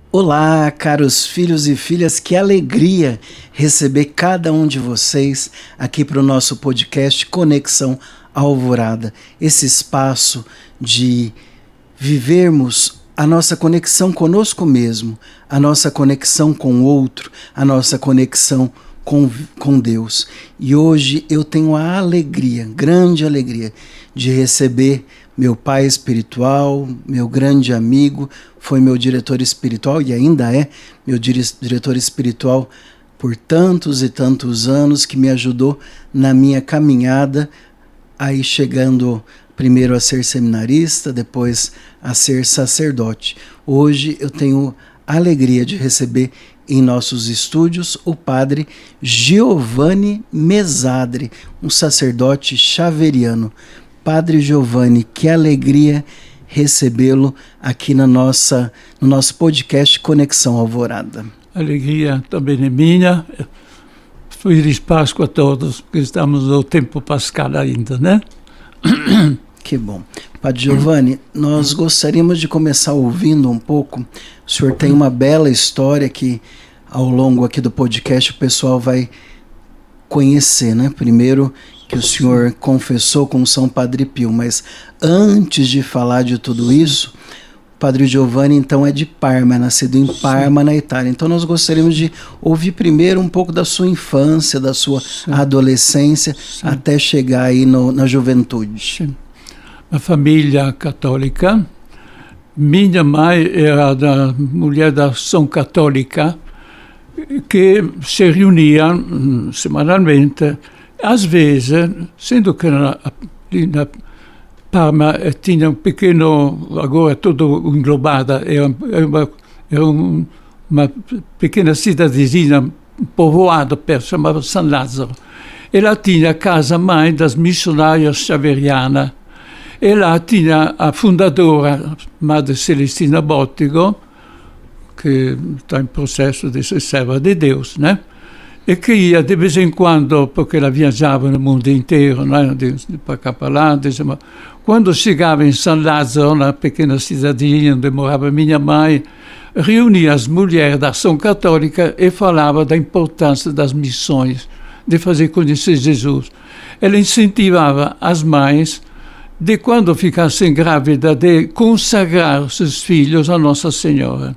Olá, caros filhos e filhas, que alegria receber cada um de vocês aqui para o nosso podcast Conexão Alvorada, esse espaço de vivermos a nossa conexão conosco mesmo, a nossa conexão com o outro, a nossa conexão com Deus. E hoje eu tenho a alegria, grande alegria, de receber meu pai espiritual, meu grande amigo, foi meu diretor espiritual e ainda é meu diretor espiritual por tantos e tantos anos, que me ajudou na minha caminhada, aí chegando primeiro a ser seminarista, depois a ser sacerdote. Hoje eu tenho a alegria de receber em nossos estúdios o padre Giovanni Mesadri, um sacerdote xaveriano. Padre Giovanni, que alegria recebê-lo aqui no nosso podcast Conexão Alvorada. Alegria também é minha. Feliz Páscoa a todos, porque estamos no tempo pascal ainda, né? Que bom. Padre Giovanni, nós gostaríamos de começar ouvindo um pouco. O senhor tem uma bela história que ao longo aqui do podcast o pessoal vai conhecer, né? Primeiro que o senhor confessou com São Padre Pio, mas antes de falar de tudo isso, o Padre Giovanni então é de Parma, é nascido em Parma, na Itália. Então nós gostaríamos de ouvir primeiro um pouco da sua infância, da sua adolescência, até chegar aí na juventude. Uma família católica. Minha mãe era da mulher da ação católica, que se reunia semanalmente. Às vezes, sendo que na Parma tinha um pequeno, agora tudo englobada, era uma pequena cidadezinha povoada, chamava San Lazzaro. Ela tinha a casa-mãe das missionárias xaverianas. E lá tinha a fundadora, Madre Celestina Bottigo, que está em processo de ser serva de Deus, né? E que ia de vez em quando, porque ela viajava no mundo inteiro, né? De para cá para lá, quando chegava em San Lazzaro, na pequena cidadinha onde morava minha mãe, reunia as mulheres da ação católica e falava da importância das missões, de fazer conhecer Jesus. Ela incentivava as mães de, quando ficassem grávidas, de consagrar seus filhos a Nossa Senhora,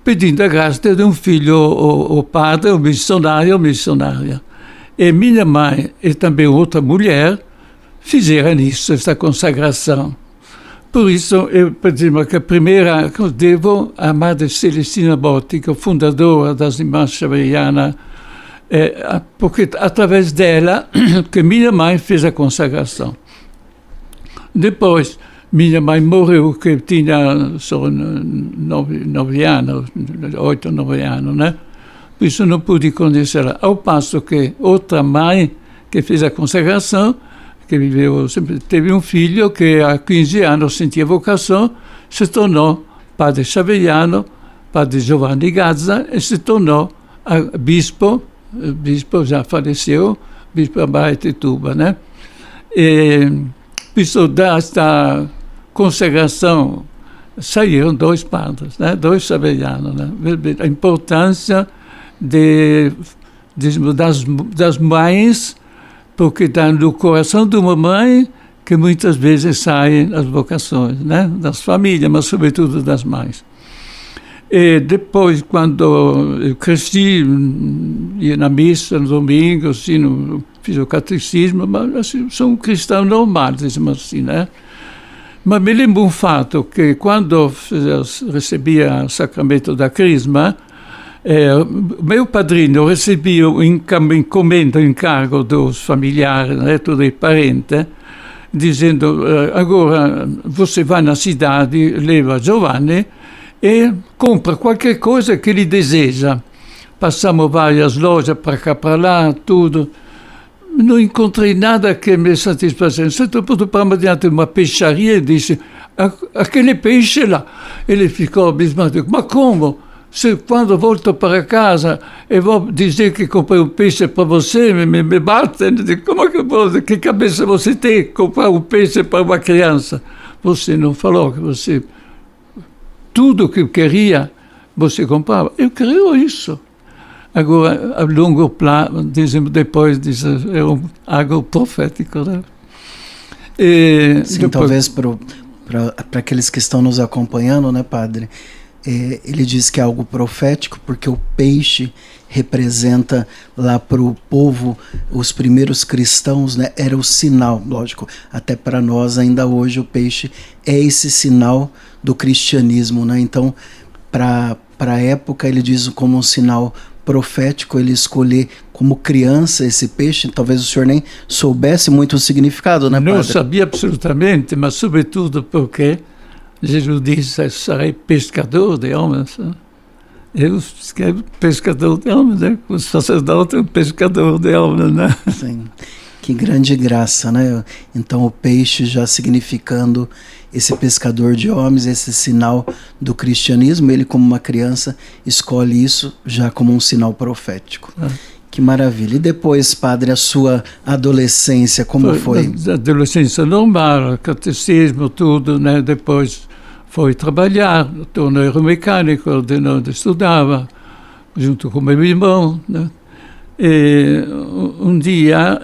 pedindo a graça de um filho, o padre, o missionário ou missionária. E minha mãe e também outra mulher fizeram isso, esta consagração. Por isso, eu digo que a primeira que eu devo à Madre Celestina Bottigo, fundadora das Irmãs Xaverianas, porque através dela que minha mãe fez a consagração. Depois, minha mãe morreu, que tinha só 9 anos, 8 ou 9 anos, né? Por isso não pude conhecê-la. Ao passo que outra mãe que fez a consagração, que viveu sempre, teve um filho que há 15 anos sentia vocação, se tornou padre xaveriano, padre Giovanni Gazza, e se tornou bispo. O bispo já faleceu, bispo Abaetetuba, né? E por isso, desta consagração saíram 2 padres, né? 2 xaverianos, né? A importância das mães, porque está no coração de uma mãe que muitas vezes saem as vocações, né? Das famílias, mas sobretudo das mães. E depois, quando eu cresci, ia na missa no domingo, assim, fiz o catecismo, mas assim, sou um cristão normal, dizemos assim, né? Mas me lembro um fato, que quando recebia o sacramento da crisma, meu padrinho recebia encomenda, encargo dos familiares, né, dos parentes, dizendo, agora você vai na cidade, leva Giovanni e compra qualquer coisa que ele deseja. Passamos várias lojas para cá, para lá, tudo. Não encontrei nada que me satisfazesse. Então, para diante de uma peixaria e disse, aquele peixe lá. Ele ficou abismado. Mas como? Se quando volto para casa e vou dizer que comprei um peixe para você, me bate. Como que cabeça você tem comprar um peixe para uma criança? Você não falou que você... Tudo que eu queria você comprava. Eu creio isso. Agora, a longo prazo, dizemos depois, é algo profético, né? Sim, depois, talvez para aqueles que estão nos acompanhando, né, padre? Ele diz que é algo profético porque o peixe representa lá para o povo, os primeiros cristãos, né, era o sinal, lógico, até para nós ainda hoje o peixe é esse sinal do cristianismo, né? Então, para a época, ele diz como um sinal profético, ele escolher como criança esse peixe. Talvez o senhor nem soubesse muito o significado, né, padre? Não sabia absolutamente, mas sobretudo porque Jesus disse: serei pescador de homens. Eu sou pescador de homens, né? O sacerdote é um pescador de homens, né? Sim. Que grande graça, né? Então o peixe já significando esse pescador de homens, esse sinal do cristianismo, ele como uma criança escolhe isso já como um sinal profético. Que maravilha. E depois, padre, a sua adolescência, como foi? Adolescência normal, catecismo, tudo, né? Depois foi trabalhar, torneiro mecânico, onde estudava, junto com meu irmão, né? E um dia,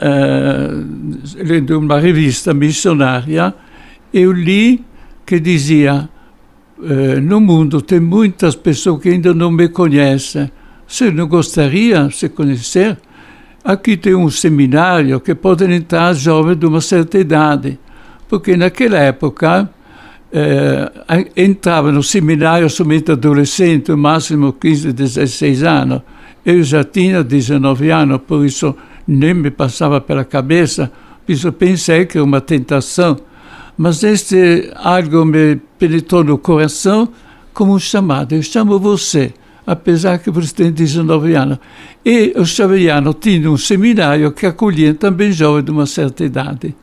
lendo uma revista missionária, eu li que dizia: no mundo tem muitas pessoas que ainda não me conhecem. Você não gostaria de se conhecer? Aqui tem um seminário que podem entrar jovens de uma certa idade, porque naquela época entrava no seminário somente adolescente, no máximo 15, 16 anos. Eu já tinha 19 anos, por isso nem me passava pela cabeça, por isso pensei que era uma tentação. Mas algo me penetrou no coração como um chamado. Eu chamo você, apesar que você tem 19 anos. E o Xaveriano tinha um seminário que acolhia também jovens de uma certa idade.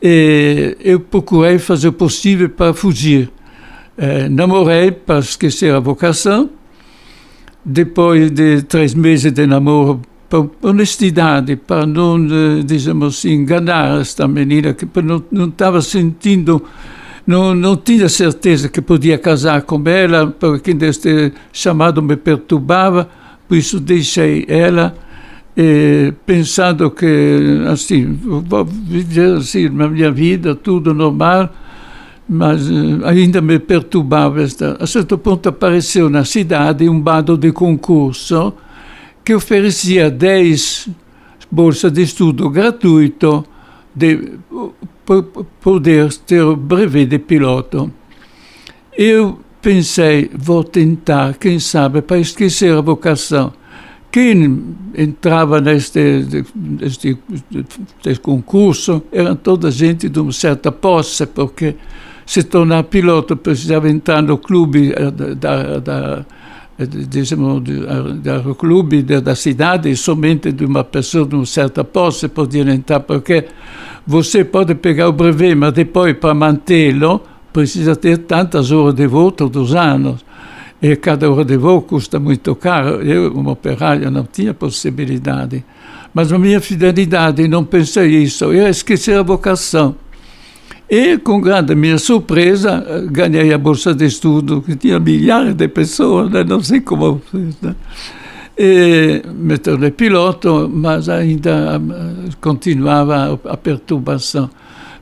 E eu procurei fazer o possível para fugir. Namorei para esquecer a vocação. Depois de 3 meses de namoro, por honestidade, para não, digamos assim, enganar esta menina, que não estava sentindo, não tinha certeza que podia casar com ela, porque este chamado me perturbava, por isso deixei ela, pensando que, assim, vou viver assim, na minha vida, tudo normal, mas ainda me perturbava. A certo ponto apareceu na cidade um bando de concurso que oferecia 10 bolsas de estudo gratuito de poder ter o brevet de piloto. Eu pensei, vou tentar, quem sabe, para esquecer a vocação. Quem entrava neste concurso eram toda gente de uma certa posse, porque se tornar piloto precisava entrar no clube clube da cidade, e somente de uma pessoa de uma certa posse podia entrar, porque você pode pegar o brevet, mas depois, para mantê-lo, precisa ter tantas horas de voo todos os anos. E cada hora de voo custa muito caro. Eu, como operário, não tinha possibilidade. Mas a minha fidelidade, não pensei isso, eu esqueci a vocação. E, com grande minha surpresa, ganhei a bolsa de estudo, que tinha milhares de pessoas, né? Não sei como fiz, né? E me tornei piloto, mas ainda continuava a perturbação.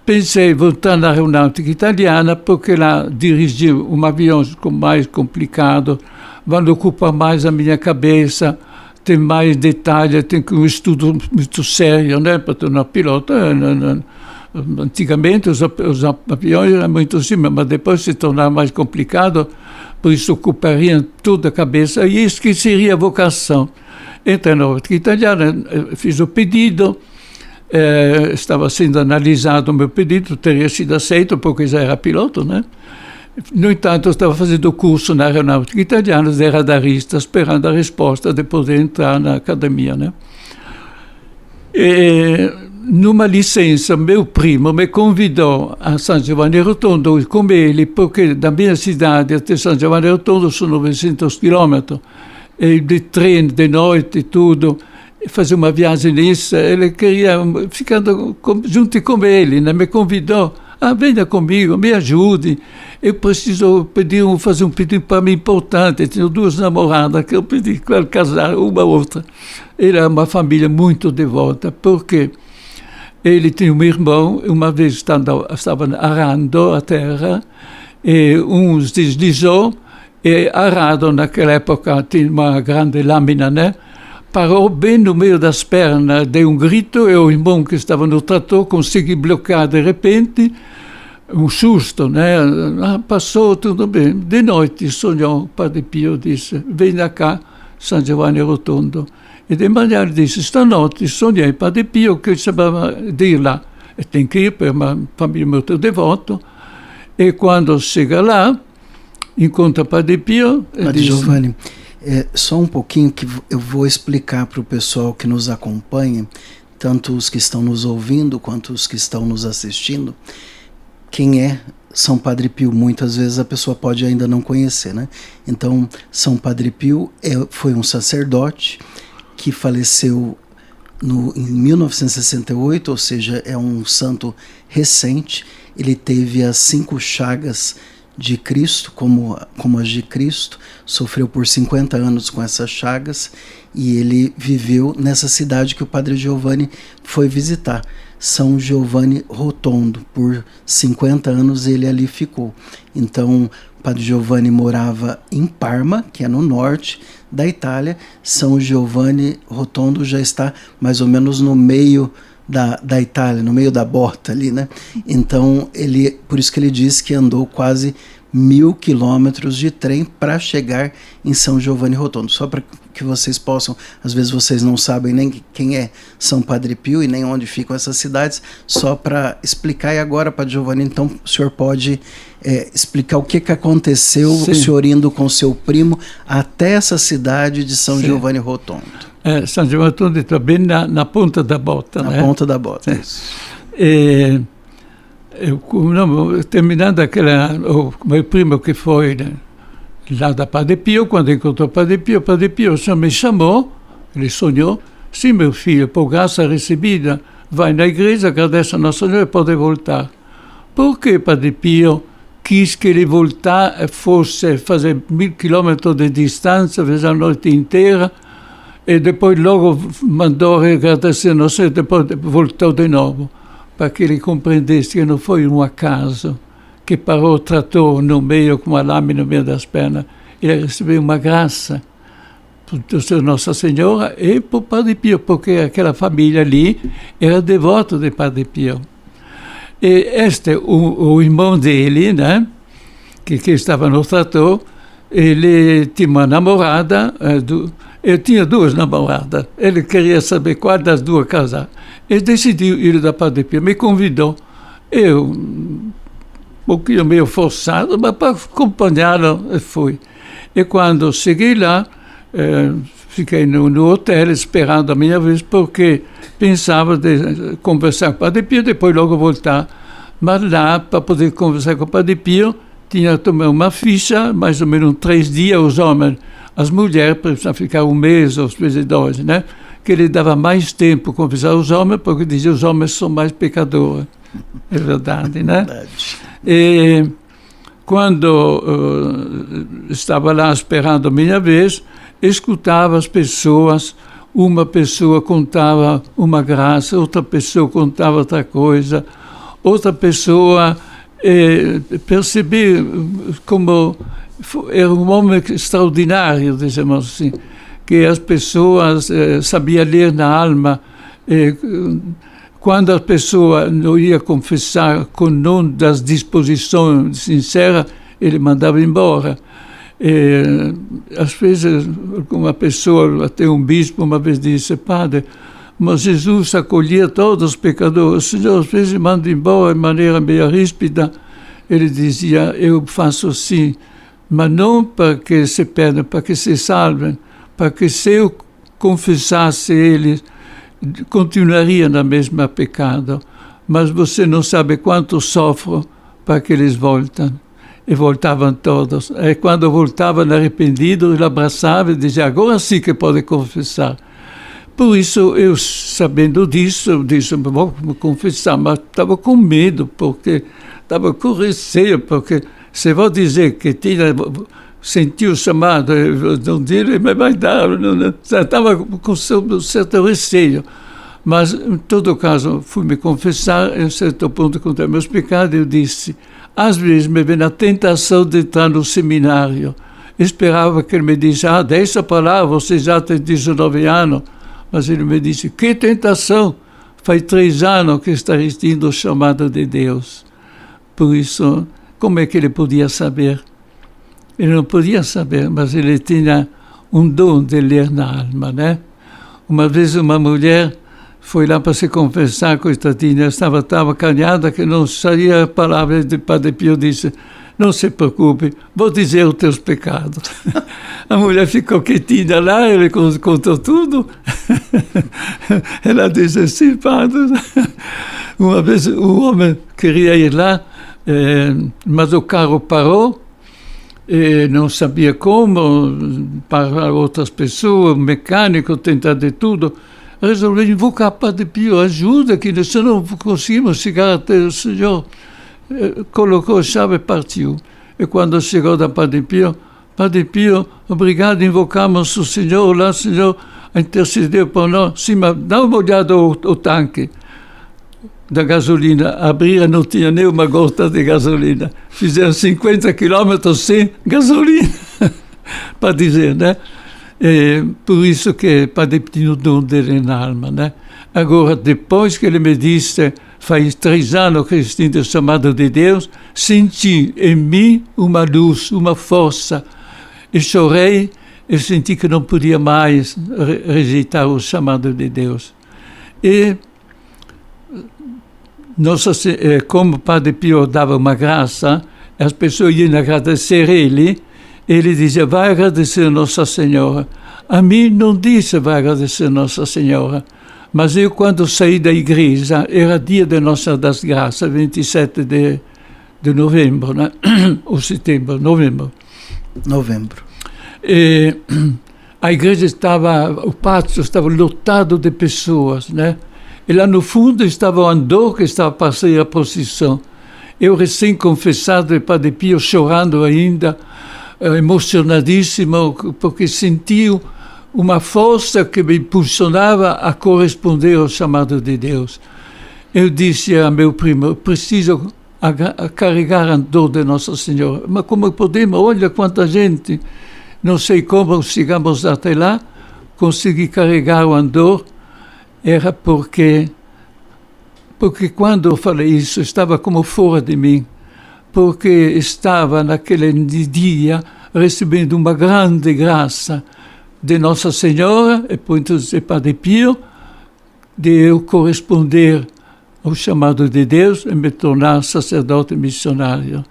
Pensei em voltar na aeronáutica italiana, porque lá dirigir um avião mais complicado, vai ocupar mais a minha cabeça, tem mais detalhes, tem um estudo muito sério, né, para tornar piloto. Antigamente os aviões eram muito simples, mas depois se tornava mais complicado, por isso ocupariam toda a cabeça e esqueceria a vocação. Entrei na aeronáutica italiana, fiz o pedido, estava sendo analisado o meu pedido, teria sido aceito porque já era piloto, né? No entanto, eu estava fazendo curso na aeronáutica italiana de radarista, esperando a resposta de poder entrar na academia, né? Numa licença, meu primo me convidou a San Giovanni Rotondo com ele, porque da minha cidade até San Giovanni Rotondo são 900 quilômetros, e de trem, de noite e tudo, fazer uma viagem nisso. Ele queria ficar junto com ele, né? Me convidou, venha comigo, me ajude. eu preciso fazer um pedido para mim importante. Eu tinha 2 namoradas que eu pedi para casar, uma outra. Era uma família muito devota, porque ele tinha um irmão, uma vez estava arando a terra, e uns deslizou, e arado naquela época tinha uma grande lâmina, né? Parou bem no meio das pernas, deu um grito, e o irmão que estava no trator conseguiu bloquear de repente, um susto, né? Passou tudo bem. De noite sonhou, o Padre Pio disse, venha cá, San Giovanni Rotondo. E de manhã ele disse, stanotte sonhei Padre Pio che sapeva dir lá. E tem que ir per uma família muito devota. E quando chega lá, encontra Padre Pio. Padre Giovanni, só um pouquinho que eu vou explicar para o pessoal que nos acompanha, tanto os que estão nos ouvindo quanto os que estão nos assistindo, quem é São Padre Pio. Muitas vezes a pessoa pode ainda não conhecer, né? Então, São Padre Pio foi um sacerdote que faleceu em 1968, ou seja, é um santo recente. Ele teve as 5 chagas de Cristo, como as de Cristo, sofreu por 50 anos com essas chagas, e ele viveu nessa cidade que o Padre Giovanni foi visitar, São Giovanni Rotondo. Por 50 anos ele ali ficou. Então, Padre Giovanni morava em Parma, que é no norte da Itália. São Giovanni Rotondo já está mais ou menos no meio da Itália, no meio da bota ali, né? Então, por isso que ele diz que andou quase 1.000 quilômetros de trem para chegar em São Giovanni Rotondo. Só para que vocês possam, às vezes vocês não sabem nem quem é São Padre Pio e nem onde ficam essas cidades, só para explicar. E agora, Padre Giovanni, então o senhor pode explicar o que aconteceu, Sim. O senhor indo com seu primo até essa cidade de São Sim. Giovanni Rotondo. São Giovanni Rotondo está bem na ponta da bota. Na ponta da bota, isso. Terminando o meu primo que foi lá da Padre Pio, quando encontrou Padre Pio só me chamou, ele sonhou, sim, meu filho, por graça recebida, vai na igreja, agradece a Nossa Senhora e pode voltar. Porque Padre Pio quis que ele fosse fazer 1.000 quilômetros de distância, fez a noite inteira, e depois logo mandou agradecer a Nossa Senhora, depois voltou de novo, para que ele compreendesse que não foi um acaso que parou o trator no meio, com uma lâmina no meio das pernas. Ele recebeu uma graça por Nossa Senhora e por Padre Pio, porque aquela família ali era devota de Padre Pio. E o irmão dele, né, que estava no trator, ele tinha uma namorada, ele tinha 2 namoradas, ele queria saber qual das 2 casar. Ele decidiu ir da Padre Pio, me convidou. Eu, um pouquinho meio forçado, mas para acompanhá-lo, fui. E quando cheguei lá, fiquei no hotel esperando a minha vez, porque pensava de conversar com o Padre Pio, depois logo voltar. Mas lá, para poder conversar com o Padre Pio, tinha que tomar uma ficha, mais ou menos 3 dias, os homens. As mulheres precisavam ficar 1 mês, ou às vezes 2, né? Que ele dava mais tempo para conversar os homens, porque dizia que os homens são mais pecadores. É verdade, né? Verdade. E quando estava lá esperando a minha vez, escutava as pessoas, uma pessoa contava uma graça, outra pessoa contava outra coisa, outra pessoa percebi como era um homem extraordinário, dizemos assim, que as pessoas sabiam ler na alma. Quando a pessoa não ia confessar com não das disposições sinceras, ele mandava embora. Às vezes, uma pessoa, até um bispo, uma vez disse: Padre, mas Jesus acolhia todos os pecadores, o Senhor às vezes manda embora de maneira meio ríspida. Ele dizia: eu faço assim, mas não para que se perdam, para que se salvem, para que se eu confessasse eles, continuaria na mesma pecado, mas você não sabe quanto sofro para que eles voltem. E voltavam todos. E quando voltavam arrependidos, ele abraçava e dizia: agora sim que pode confessar. Por isso, eu, sabendo disso, eu disse: vou confessar, mas estava com medo, porque estava com receio, porque Se vou dizer que sentiu o chamado, não dire, mas vai dar, já estava com um certo receio. Mas, em todo caso, fui me confessar, e a um certo ponto, contei meus pecados, eu disse, às vezes me vem a tentação de entrar no seminário. Esperava que ele me disse, deixa para lá, você já tem 19 anos. Mas ele me disse, que tentação! Faz 3 anos que está resistindo o chamado de Deus. Por isso, como é que ele podia saber? Ele não podia saber, mas ele tinha um dom de ler na alma, né? Uma vez uma mulher foi lá para se confessar, coitadinha, estava calhada que não saía a palavra de Padre Pio, disse, não se preocupe, vou dizer os teus pecados. A mulher ficou quietinha lá, ele contou tudo. Ela disse, sim, padre. Uma vez o homem queria ir lá, mas o carro parou, e não sabia como, para outras pessoas, o mecânico tentar de tudo. Resolveu invocar Padre Pio, ajuda, que se não conseguimos chegar até o Senhor. Colocou a chave e partiu. E quando chegou da Padre Pio, obrigado, invocamos o Senhor, lá o Senhor intercedeu por nós. Sim, mas dá uma olhada o tanque da gasolina. Abriram, não tinha nem uma gota de gasolina. Fizeram 50 quilômetros sem gasolina, para dizer, né? É por isso que Padre Pio tinha o dom dele na alma, né? Agora, depois que ele me disse, faz 3 anos que eu sinto o chamado de Deus, senti em mim uma luz, uma força. E chorei e senti que não podia mais rejeitar o chamado de Deus. E como Padre Pio dava uma graça, as pessoas iam agradecer ele dizia, vai agradecer a Nossa Senhora. A mim não disse, vai agradecer a Nossa Senhora. Mas eu, quando saí da igreja, era dia de Nossa das Graças, 27 de novembro, né? Ou setembro, novembro. E a igreja o pátio estava lotado de pessoas, né? E lá no fundo estava o andor que estava passando a procissão. Eu, recém-confessado de Padre Pio, chorando ainda, emocionadíssimo, porque sentiu uma força que me impulsionava a corresponder ao chamado de Deus. Eu disse a meu primo, preciso carregar a dor de Nossa Senhora. Mas como podemos? Olha quanta gente. Não sei como chegamos até lá. Consegui carregar o andor. Era porque quando eu falei isso, estava como fora de mim. Porque estava naquele dia recebendo uma grande graça de Nossa Senhora e depois de Padre Pio, de eu corresponder ao chamado de Deus e me tornar sacerdote missionário.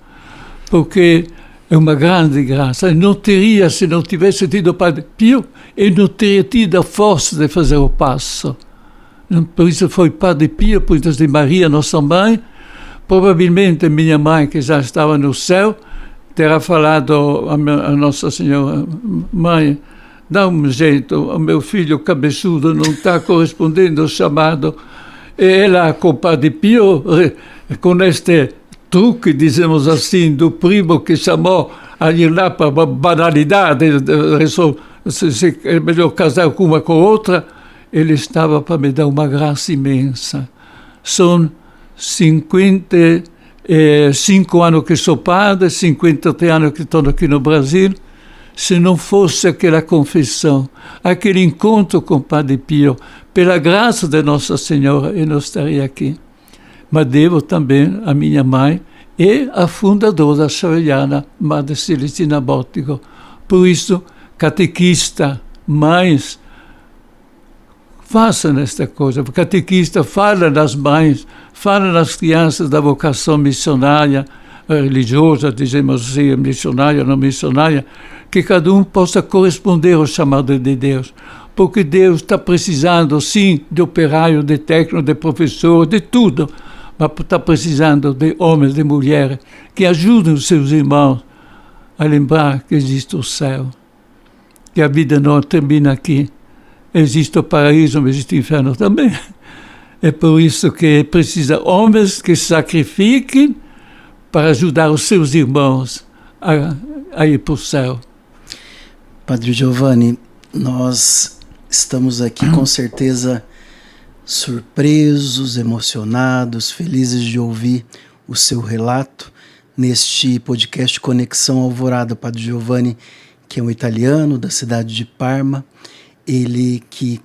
Porque é uma grande graça. Eu não teria, se não tivesse tido Padre Pio, eu não teria tido a força de fazer o passo. Por isso foi Padre Pio, depois de Maria, nossa mãe. Provavelmente minha mãe, que já estava no céu, terá falado a Nossa Senhora, mãe, dá um jeito, o meu filho cabeçudo não está correspondendo ao chamado. E ela, com o Padre Pio, com este truque, dizemos assim, do primo que chamou a ir lá para uma banalidade, se é melhor casar com uma com outra, ele estava para me dar uma graça imensa. São 55 anos que sou padre, 53 anos que estou aqui no Brasil. Se não fosse aquela confissão, aquele encontro com o Padre Pio, pela graça de Nossa Senhora, eu não estaria aqui. Mas devo também a minha mãe e a fundadora xaveriana, Madre Celestina Bottigo. Por isso, catequista, mães, façam esta coisa. O catequista fala nas mães, fala nas crianças da vocação missionária, religiosa, dizemos assim, missionária, não missionária, que cada um possa corresponder ao chamado de Deus. Porque Deus está precisando, sim, de operário, de técnico, de professor, de tudo, mas está precisando de homens, de mulheres, que ajudem os seus irmãos a lembrar que existe o céu, que a vida não termina aqui. Existe o paraíso, mas existe o inferno também. É por isso que precisa homens que sacrifiquem para ajudar os seus irmãos a ir para o céu. Padre Giovanni, nós estamos aqui com certeza surpresos, emocionados, felizes de ouvir o seu relato neste podcast Conexão Alvorada. Padre Giovanni, que é um italiano da cidade de Parma, ele que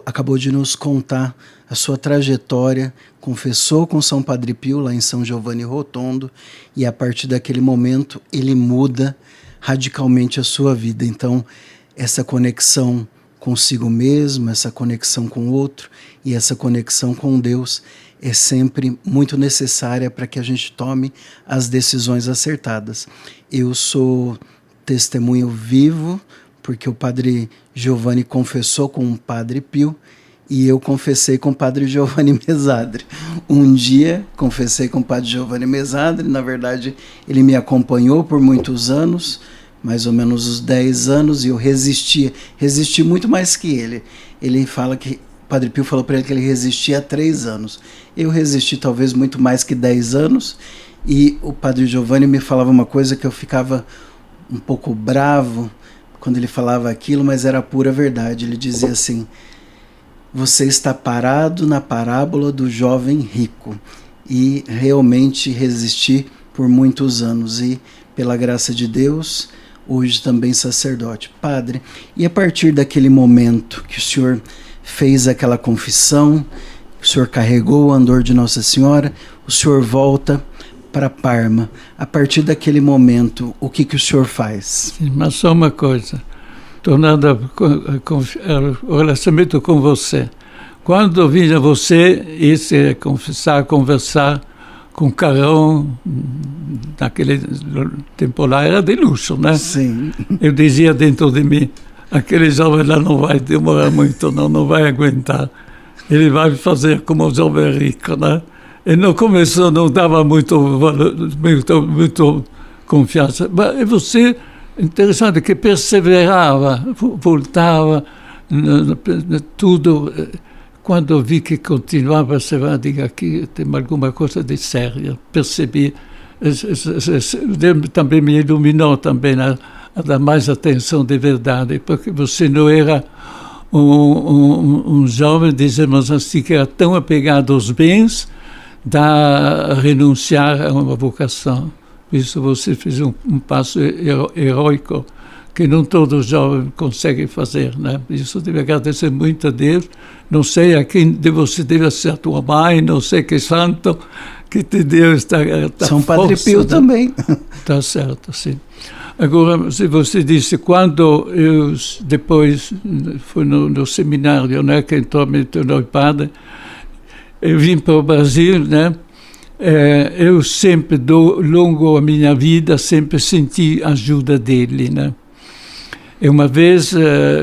acabou de nos contar a sua trajetória, confessou com São Padre Pio lá em São Giovanni Rotondo, e a partir daquele momento ele muda radicalmente a sua vida. Então, essa conexão consigo mesmo, essa conexão com o outro e essa conexão com Deus é sempre muito necessária para que a gente tome as decisões acertadas. Eu sou testemunho vivo, porque o Padre Giovanni confessou com o Padre Pio e eu confessei com o Padre Giovanni Mesadri. Um dia confessei com o Padre Giovanni Mesadri, na verdade ele me acompanhou por muitos anos, mais ou menos uns 10 anos, e eu resisti muito mais que ele. Ele fala que, o Padre Pio falou para ele que ele resistia há 3 anos. Eu resisti talvez muito mais que 10 anos, e o Padre Giovanni me falava uma coisa que eu ficava um pouco bravo quando ele falava aquilo, mas era a pura verdade. Ele dizia assim: você está parado na parábola do jovem rico. E realmente resisti por muitos anos, e pela graça de Deus, hoje também sacerdote. Padre, e a partir daquele momento que o senhor fez aquela confissão, o senhor carregou o andor de Nossa Senhora, o senhor volta para Parma. A partir daquele momento, o que o senhor faz? Sim, mas só uma coisa, tornando o relacionamento com você. Quando vinha você, ia confessar, conversar com Carão, naquele tempo lá era de luxo, né? Sim. Eu dizia dentro de mim, aquele jovem lá não vai demorar muito, não vai aguentar. Ele vai fazer como o jovem rico, né? E no começo não dava muito confiança. Mas você, interessante, que perseverava, voltava, tudo. Quando eu vi que continuava a perseverar, digo, aqui tem alguma coisa de séria. Percebi, também me iluminou também a dar mais atenção de verdade, porque você não era um jovem, dizemos assim, que era tão apegado aos bens, a renunciar a uma vocação. Isso você fez um passo heróico que não todo jovem consegue fazer, né? Isso deve agradecer muito a Deus. Não sei a quem de você deve ser a tua mãe, não sei que santo que te deu esta São força, Padre Pio, né? Também. Está certo, sim. Agora, se você disse, quando eu depois fui no seminário, né, que entrou me tornou padre, eu vim para o Brasil, né? Eu sempre, longo a minha vida, sempre senti a ajuda dele, né? E uma vez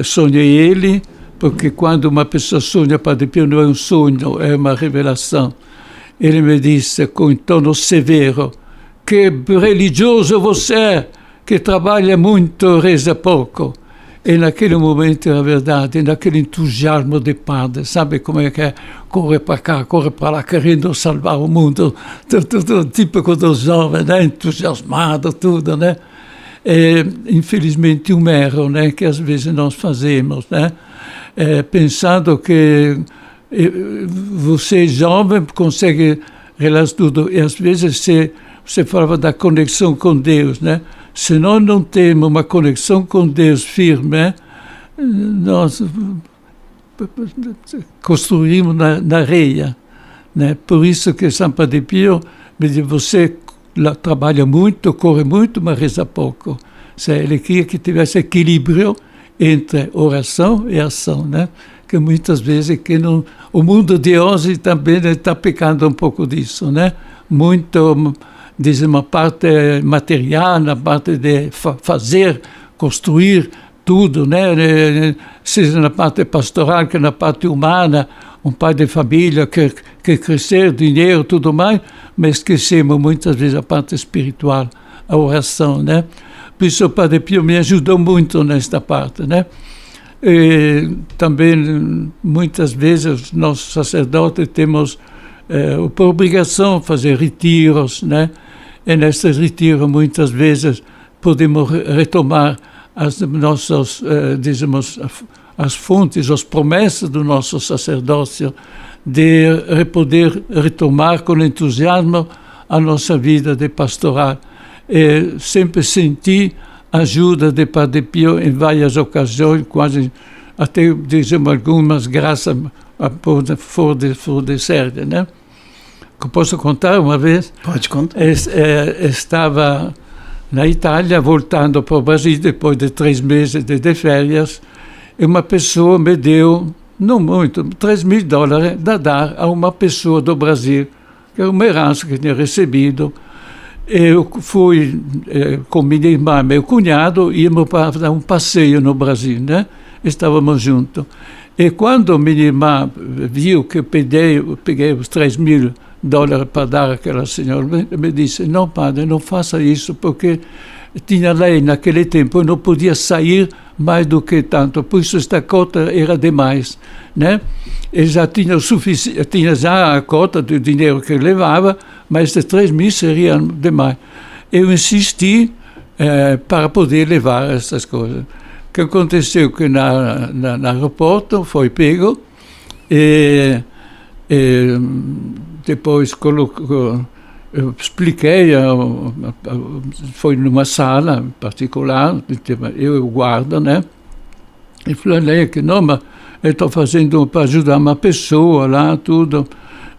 sonhei ele, porque quando uma pessoa sonha, Padre Pio, não é um sonho, é uma revelação. Ele me disse com um tono severo: que religioso você é, que trabalha muito, reza pouco. E naquele momento era verdade, naquele entusiasmo de padre, sabe como é que é? Corre para cá, corre para lá, querendo salvar o mundo, tudo típico do jovem, né? Entusiasmado, tudo, né? É, infelizmente, um erro, né, que às vezes nós fazemos, né? Pensando que você jovem consegue realizar tudo, e às vezes você falava da conexão com Deus, né? Se nós não temos uma conexão com Deus firme, nós construímos na areia, né? Por isso que São Padre Pio me diz, você trabalha muito, corre muito, mas reza pouco. Ele queria que tivesse equilíbrio entre oração e ação, né? Que muitas vezes o mundo de hoje também está pecando um pouco disso, né? Muito, dizemos, a parte material, a parte de fazer, construir tudo, né? Seja na parte pastoral que na parte humana, um pai de família que crescer, dinheiro, tudo mais, mas esquecemos muitas vezes a parte espiritual, a oração, né? Por isso o Padre Pio me ajudou muito nesta parte, né? E também, muitas vezes, nós sacerdotes temos por obrigação fazer retiros, né? E nesse retiro, muitas vezes, podemos retomar as nossas, dizemos, as fontes, as promessas do nosso sacerdócio, de poder retomar com entusiasmo a nossa vida de pastoral. E sempre senti a ajuda de Padre Pio em várias ocasiões, quase até, dizemos, algumas graças por de série, né? Posso contar uma vez? Pode contar. Estava na Itália, voltando para o Brasil, depois de 3 meses de férias, e uma pessoa me deu, não muito, $3.000 a dar a uma pessoa do Brasil, que era uma herança que tinha recebido. Eu fui com minha irmã e meu cunhado, íamos para dar um passeio no Brasil, né? Estávamos juntos. E quando minha irmã viu que eu peguei os $3.000 para dar àquela senhora, me disse: não, padre, não faça isso, porque tinha lei naquele tempo, eu não podia sair mais do que tanto, por isso esta cota era demais, né? Eu já tinha já a cota do dinheiro que eu levava, mas estes 3.000 seriam demais. Eu insisti para poder levar essas coisas. O que aconteceu que no aeroporto foi pego e depois eu expliquei, foi numa sala particular, eu e o guarda, né? E falei que não, mas eu estou fazendo para ajudar uma pessoa lá, tudo.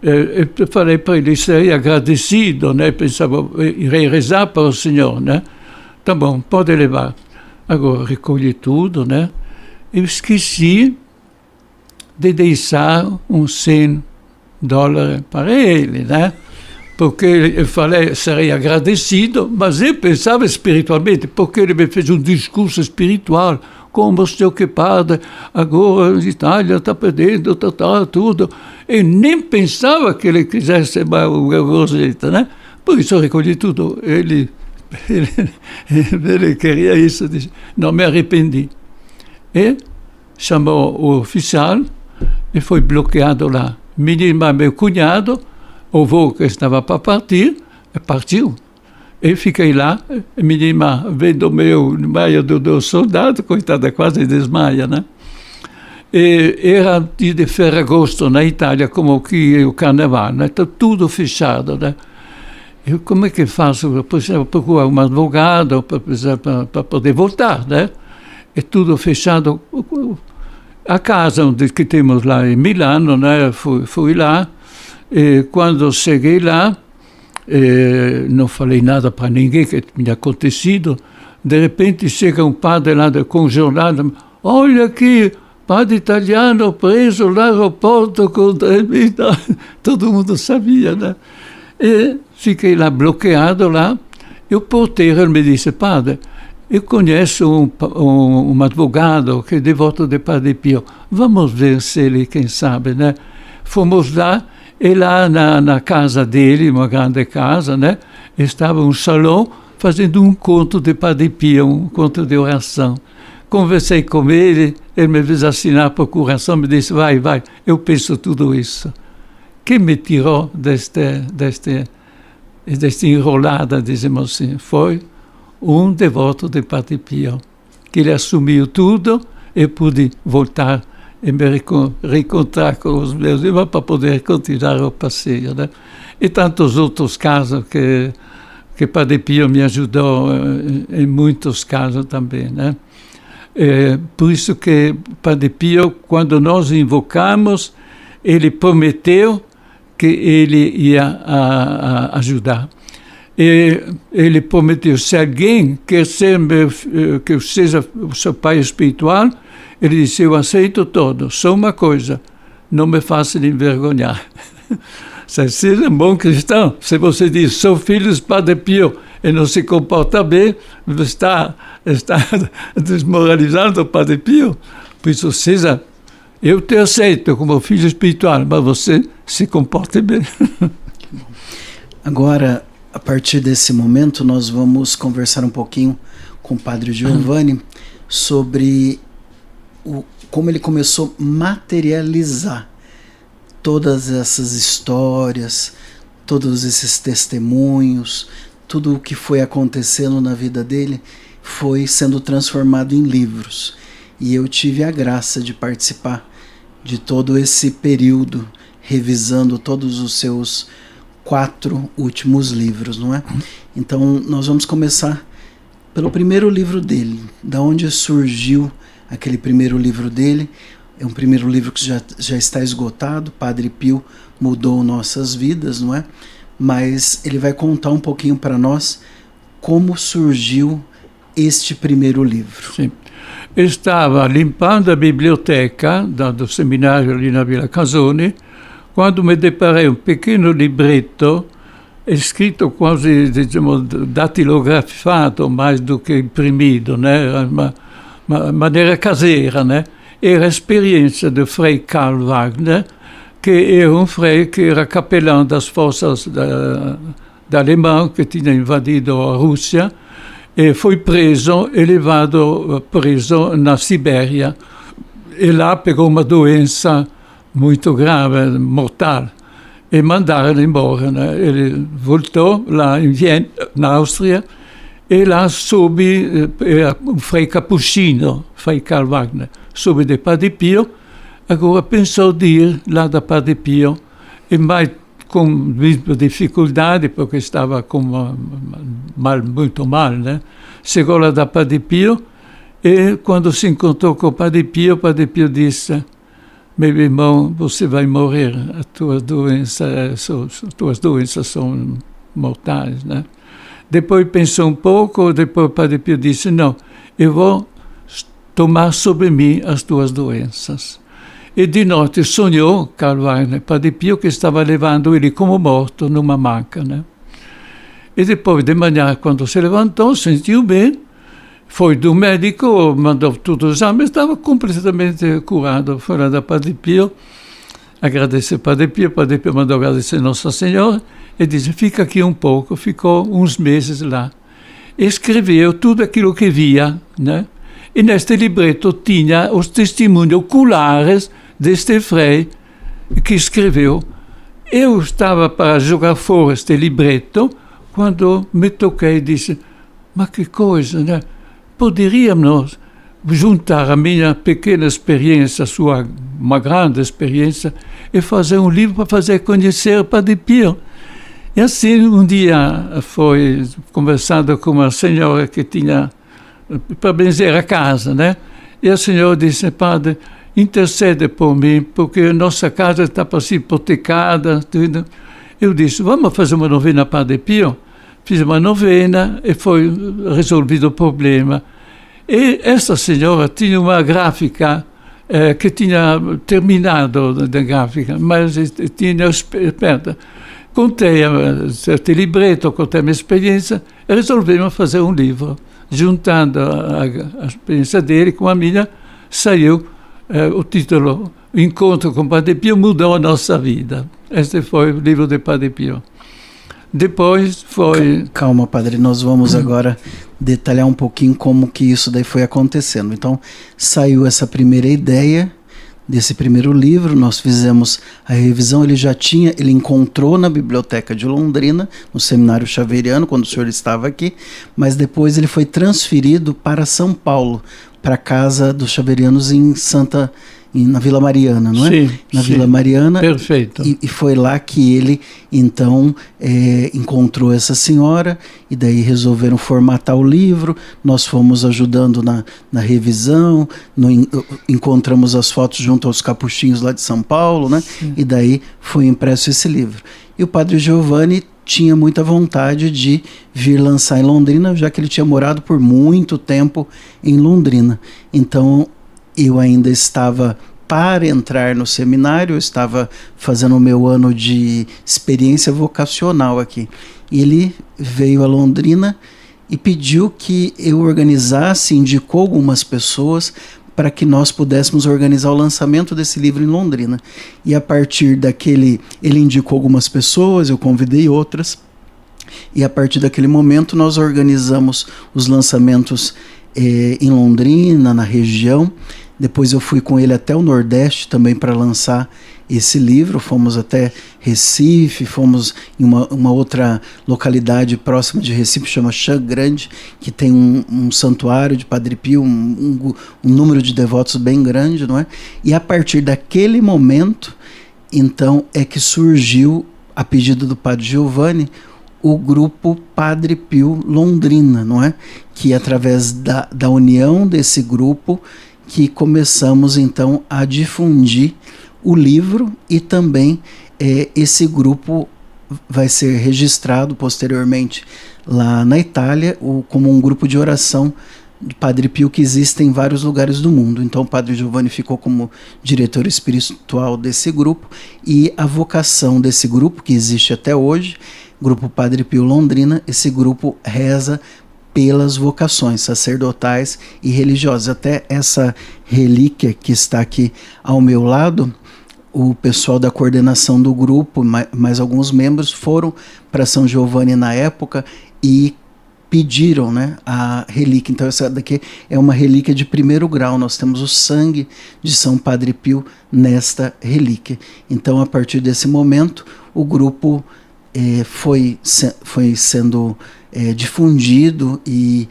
Eu falei para ele, seria agradecido, né? Pensava, irei rezar para o senhor, né? Tá bom, pode levar. Agora, recolhi tudo, né? Eu esqueci de deixar $100 para ele, né? Porque eu falei, serei agradecido, mas eu pensava espiritualmente, porque ele me fez um discurso espiritual, como o senhor que padre, agora a Itália está perdendo, tudo. Eu nem pensava que ele quisesse uma roseta, né? Por isso eu recolhi tudo. Ele queria isso, disse, não me arrependi. E chamou o oficial e foi bloqueado lá. Minha irmã, meu cunhado, o voo que estava para partir, partiu. Eu fiquei lá, minha irmã, vendo no meio do soldado, coitada, quase desmaia, né? E era dia de Ferragosto na Itália, como que o carnaval, né? Está tudo fechado, né? Eu, como é que faço? Eu precisava procurar um advogado para poder voltar, né? É tudo fechado. A casa que temos lá em Milano, né? Fui lá, e quando cheguei lá, não falei nada para ninguém que tinha acontecido. De repente chega um padre lá com um jornal, olha aqui, padre italiano preso no aeroporto com $3.000. Todo mundo sabia, né? E fiquei lá bloqueado lá. E o porteiro me disse, padre, eu conheço um advogado que é devoto de Padre Pio. Vamos ver se ele, quem sabe, né? Fomos lá. E lá na casa dele, uma grande casa, né, estava um salão fazendo um conto de Padre Pio, um conto de oração. Conversei com ele me fez assinar a procuração, me disse, vai, eu penso tudo isso. Que me tirou desta enrolada, dizemos assim, foi um devoto de Padre Pio, que ele assumiu tudo e pude voltar e me reencontrar com os meus irmãos para poder continuar o passeio, né? E tantos outros casos que Padre Pio me ajudou em muitos casos também, né? Por isso que Padre Pio, quando nós invocamos, ele prometeu que ele ia ajudar. E ele prometeu, se alguém quer ser que eu seja o seu pai espiritual, ele disse, eu aceito todo, só uma coisa, não me faça envergonhar. Se seja um bom cristão, se você diz, sou filho de Padre Pio e não se comporta bem, está desmoralizando o Padre Pio. Por isso, seja, eu te aceito como filho espiritual, mas você se comporte bem. Agora, a partir desse momento, nós vamos conversar um pouquinho com o Padre Giovanni sobre como ele começou a materializar todas essas histórias, todos esses testemunhos, tudo o que foi acontecendo na vida dele foi sendo transformado em livros. E eu tive a graça de participar de todo esse período, revisando todos os seus 4 últimos livros, não é? Então nós vamos começar pelo primeiro livro dele, da onde surgiu aquele primeiro livro dele. É um primeiro livro que já está esgotado, Padre Pio mudou nossas vidas, não é? Mas ele vai contar um pouquinho para nós como surgiu este primeiro livro. Sim. Eu estava limpando a biblioteca do seminário ali na Villa Casone, quando me deparei um pequeno libretto scritto quasi, diciamo, datilografato mais do che imprimido, né? Maneira caseira, né? Era a experiência de Frei Karl Wagner, que era um frei que era capelão das forças da Alemanha, que tinha invadido a Rússia, e foi preso e levado preso na Sibéria. E lá pegou uma doença muito grave, mortal, e mandaram embora, né? Ele voltou lá em Viena, na Áustria, e lá soube um frei capuchino, Frei Karl Wagner, soube de Padre Pio. Agora pensou de ir lá da Padre Pio, e mais com muita dificuldade, porque estava muito mal, né? Chegou lá da Padre Pio, e quando se encontrou com o Padre Pio disse: meu irmão, você vai morrer, as tuas doenças são mortais, né? Depois pensou um pouco, depois o Padre Pio disse: não, eu vou tomar sobre mim as tuas doenças. E de noite sonhou Karl Wagner, Padre Pio, que estava levando ele como morto numa maca, né? E depois de manhã, quando se levantou, sentiu bem, foi do médico, mandou tudo os exames, estava completamente curado. Foi lá da Padre Pio, agradeceu Padre Pio mandou agradecer Nossa Senhora, e disse: fica aqui um pouco. Ficou uns meses lá. E escreveu tudo aquilo que via, né? E neste libretto tinha os testemunhos oculares deste frei que escreveu. Eu estava para jogar fora este libretto quando me toquei e disse: mas que coisa, né? Poderíamos juntar a minha pequena experiência, uma grande experiência, e fazer um livro para fazer conhecer o Padre Pio. E assim, um dia foi conversando com uma senhora que tinha para benzer a casa, né? E a senhora disse: padre, intercede por mim, porque a nossa casa está para ser hipotecada. Tudo. Eu disse: vamos fazer uma novena a Padre Pio? Fiz uma novena e foi resolvido o problema. E essa senhora tinha uma gráfica que tinha terminado da gráfica, mas tinha esperta. Contei este libretto, contei a minha experiência e resolvemos fazer um livro. Juntando a experiência dele com a minha, saiu o título Encontro com Padre Pio mudou a nossa vida. Este foi o livro de Padre Pio. Depois foi... Calma, padre, nós vamos agora detalhar um pouquinho como que isso daí foi acontecendo. Então, saiu essa primeira ideia desse primeiro livro, nós fizemos a revisão, ele encontrou na biblioteca de Londrina, no Seminário Xaveriano, quando o senhor estava aqui, mas depois ele foi transferido para São Paulo, para a casa dos Xaverianos na Vila Mariana, não é? Sim, na sim. Vila Mariana. Perfeito. E foi lá que ele, então, encontrou essa senhora, e daí resolveram formatar o livro. Nós fomos ajudando na revisão, encontramos as fotos junto aos capuchinhos lá de São Paulo, né? Sim. E daí foi impresso esse livro. E o padre Giovanni tinha muita vontade de vir lançar em Londrina, já que ele tinha morado por muito tempo em Londrina. Então, eu ainda estava para entrar no seminário, eu estava fazendo o meu ano de experiência vocacional aqui. Ele veio a Londrina e pediu que eu organizasse, indicou algumas pessoas para que nós pudéssemos organizar o lançamento desse livro em Londrina. E a partir daquele, ele indicou algumas pessoas, eu convidei outras, e a partir daquele momento nós organizamos os lançamentos em Londrina, na região. Depois eu fui com ele até o Nordeste também para lançar esse livro, fomos até Recife, fomos em uma outra localidade próxima de Recife, chama Chã Grande, que tem um santuário de Padre Pio, um número de devotos bem grande, não é? E a partir daquele momento, então, é que surgiu, a pedido do Padre Giovanni, o grupo Padre Pio Londrina, não é? Que através da união desse grupo que começamos então a difundir o livro, e também esse grupo vai ser registrado posteriormente lá na Itália como um grupo de oração de Padre Pio que existe em vários lugares do mundo. Então o Padre Giovanni ficou como diretor espiritual desse grupo, e a vocação desse grupo, que existe até hoje, Grupo Padre Pio Londrina, esse grupo reza pelas vocações sacerdotais e religiosas. Até essa relíquia que está aqui ao meu lado, o pessoal da coordenação do grupo, mais alguns membros, foram para São Giovanni na época e pediram, né, a relíquia. Então essa daqui é uma relíquia de 1º grau, nós temos o sangue de São Padre Pio nesta relíquia. Então a partir desse momento o grupo foi sendo difundido, e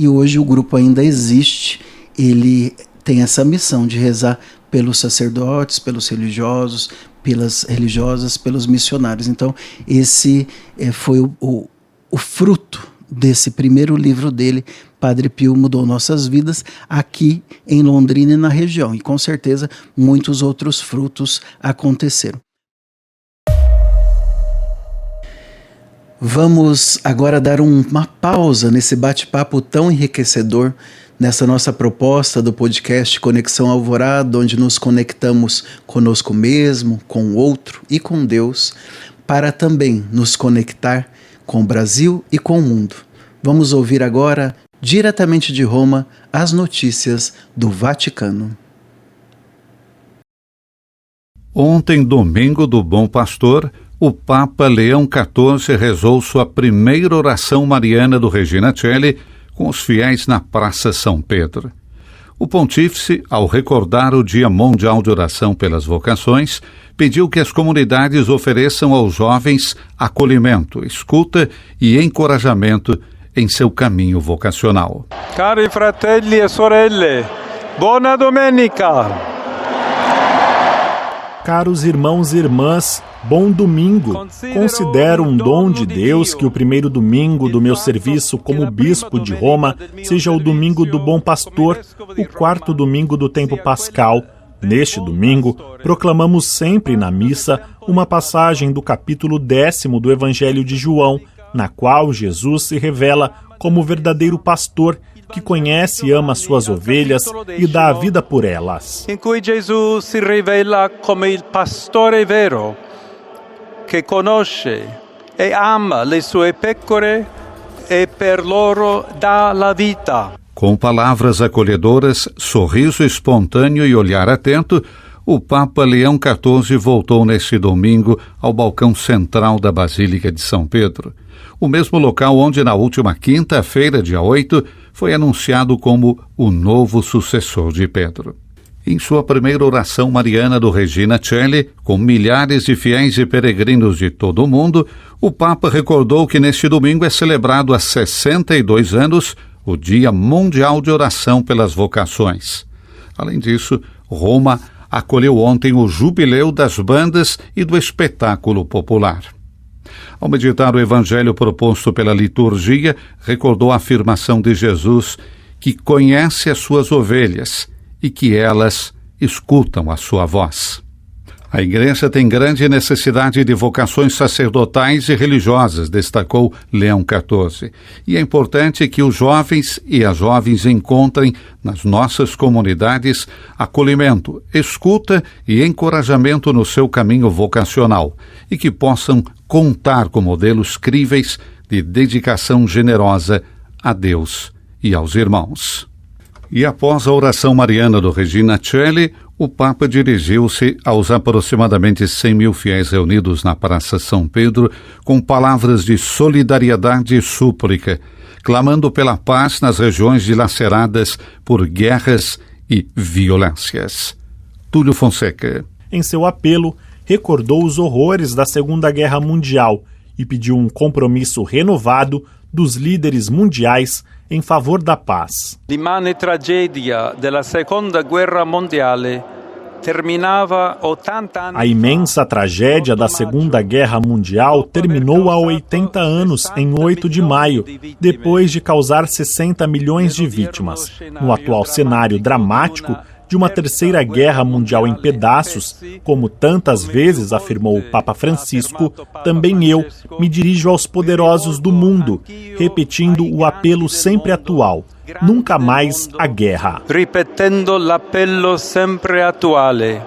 hoje o grupo ainda existe. Ele tem essa missão de rezar pelos sacerdotes, pelos religiosos, pelas religiosas, pelos missionários. Então esse foi o fruto desse primeiro livro dele. Padre Pio mudou nossas vidas aqui em Londrina e na região, e com certeza muitos outros frutos aconteceram. Vamos agora dar uma pausa nesse bate-papo tão enriquecedor, nessa nossa proposta do podcast Conexão Alvorada, onde nos conectamos conosco mesmo, com o outro e com Deus, para também nos conectar com o Brasil e com o mundo. Vamos ouvir agora, diretamente de Roma, as notícias do Vaticano. Ontem, domingo do Bom Pastor, o Papa Leão XIV rezou sua primeira oração mariana do Regina Coeli com os fiéis na Praça São Pedro. O pontífice, ao recordar o Dia Mundial de Oração pelas Vocações, pediu que as comunidades ofereçam aos jovens acolhimento, escuta e encorajamento em seu caminho vocacional. Cari fratelli e sorelle, buona domenica! Caros irmãos e irmãs, bom domingo! Considero um dom de Deus que o primeiro domingo do meu serviço como bispo de Roma seja o domingo do Bom Pastor, o 4º domingo do tempo pascal. Neste domingo, proclamamos sempre na missa uma passagem do capítulo 10º do Evangelho de João, na qual Jesus se revela como o verdadeiro pastor, que conhece e ama suas ovelhas e dá a vida por elas. Em cui Jesus se revela como il pastore vero, che conosce e ama le sue pecore e per loro dà la vita. Com palavras acolhedoras, sorriso espontâneo e olhar atento, o Papa Leão XIV voltou neste domingo ao balcão central da Basílica de São Pedro, o mesmo local onde na última quinta-feira, dia 8, foi anunciado como o novo sucessor de Pedro. Em sua primeira oração mariana do Regina Coeli, com milhares de fiéis e peregrinos de todo o mundo, o Papa recordou que neste domingo é celebrado há 62 anos o Dia Mundial de Oração pelas Vocações. Além disso, Roma acolheu ontem o jubileu das bandas e do espetáculo popular. Ao meditar o evangelho proposto pela liturgia, recordou a afirmação de Jesus que conhece as suas ovelhas e que elas escutam a sua voz. A Igreja tem grande necessidade de vocações sacerdotais e religiosas, destacou Leão XIV, e é importante que os jovens e as jovens encontrem nas nossas comunidades acolhimento, escuta e encorajamento no seu caminho vocacional, e que possam contar com modelos críveis de dedicação generosa a Deus e aos irmãos. E após a oração mariana do Regina Coeli, o Papa dirigiu-se aos aproximadamente 100 mil fiéis reunidos na Praça São Pedro com palavras de solidariedade e súplica, clamando pela paz nas regiões dilaceradas por guerras e violências. Túlio Fonseca. Em seu apelo, recordou os horrores da Segunda Guerra Mundial e pediu um compromisso renovado dos líderes mundiais em favor da paz. L'immane tragedia della Seconda Guerra Mondiale terminava 80 anos. A imensa tragédia da Segunda Guerra Mundial terminou há 80 anos, em 8 de maio, depois de causar 60 milhões de vítimas. No atual cenário dramático de uma terceira guerra mundial em pedaços, como tantas vezes afirmou o Papa Francisco, também eu me dirijo aos poderosos do mundo, repetindo o apelo sempre atual: nunca mais a guerra. Ripetendo l'appello sempre attuale: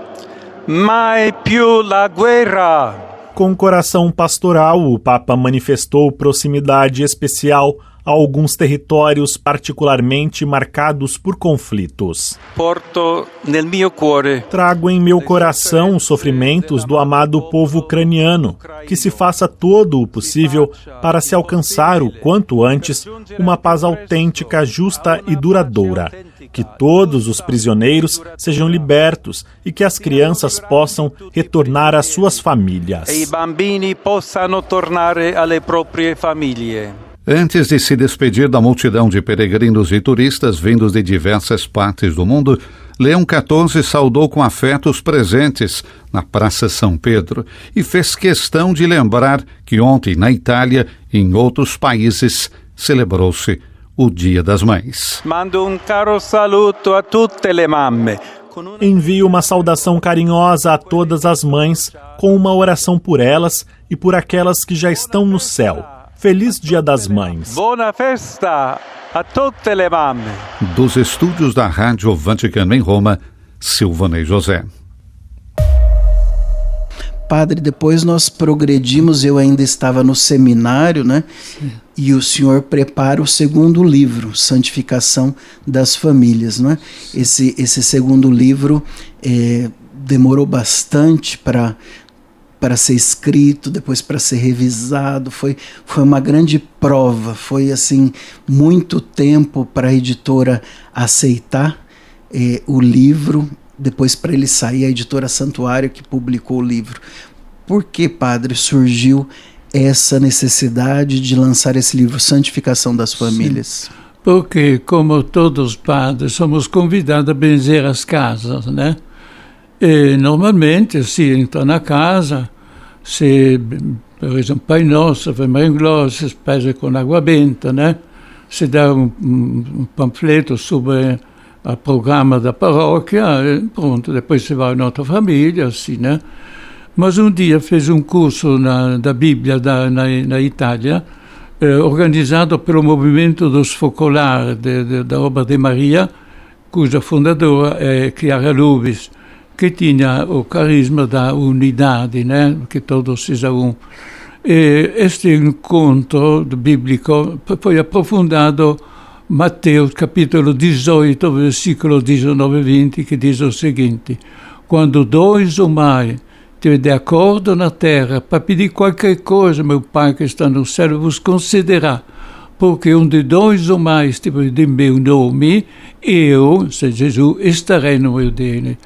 mai più la guerra. Com coração pastoral, o Papa manifestou proximidade especial a alguns territórios particularmente marcados por conflitos. Porto nel mio cuore. Trago em meu coração os sofrimentos do amado povo ucraniano, que se faça todo o possível para se alcançar o quanto antes uma paz autêntica, justa e duradoura. Que todos os prisioneiros sejam libertos e que as crianças possam retornar às suas famílias. E i bambini possano tornare alle proprie famiglie. Antes de se despedir da multidão de peregrinos e turistas vindos de diversas partes do mundo, Leão XIV saudou com afeto os presentes na Praça São Pedro e fez questão de lembrar que ontem, na Itália e em outros países, celebrou-se o Dia das Mães. Mando un caro saluto a tutte le mamme. Envio uma saudação carinhosa a todas as mães, com uma oração por elas e por aquelas que já estão no céu. Feliz Dia das Mães. Buona festa a tutte le mamme. Dos estúdios da Rádio Vaticano em Roma, Silvanei José. Padre, depois nós progredimos, eu ainda estava no seminário, né? Sim. E o senhor prepara o segundo livro, Santificação das Famílias, né? Esse segundo livro demorou bastante para ser escrito, depois para ser revisado, foi uma grande prova, foi assim, muito tempo para a editora aceitar o livro, depois para ele sair, a editora Santuário que publicou o livro. Por que, padre, surgiu essa necessidade de lançar esse livro, Santificação das Famílias? Sim, porque, como todos os padres, somos convidados a benzer as casas, né? E normalmente se entra na casa, se, per esempio, Pai Nosso, Ave Maria Glória, si spese con água benta, né? Si dà un panfleto sobre o programma da paróquia e pronto, depois si va in outra famiglia, assim, né? Mas um dia fez um curso da Bíblia na Itália, organizado pelo movimento dos Focolari da Obra de Maria, cuja fundadora é Chiara Lubis, que tinha o carisma da unidade, né? Que todos sejam um. E este encontro bíblico foi aprofundado Mateus capítulo 18, versículo 19 e 20, que diz o seguinte: quando dois ou mais estiverem de acordo na terra para pedir qualquer coisa, meu Pai que está no céu vos concederá. Porque onde dois ou mais estiverem de meu nome, eu, se Jesus, estarei no meio dele.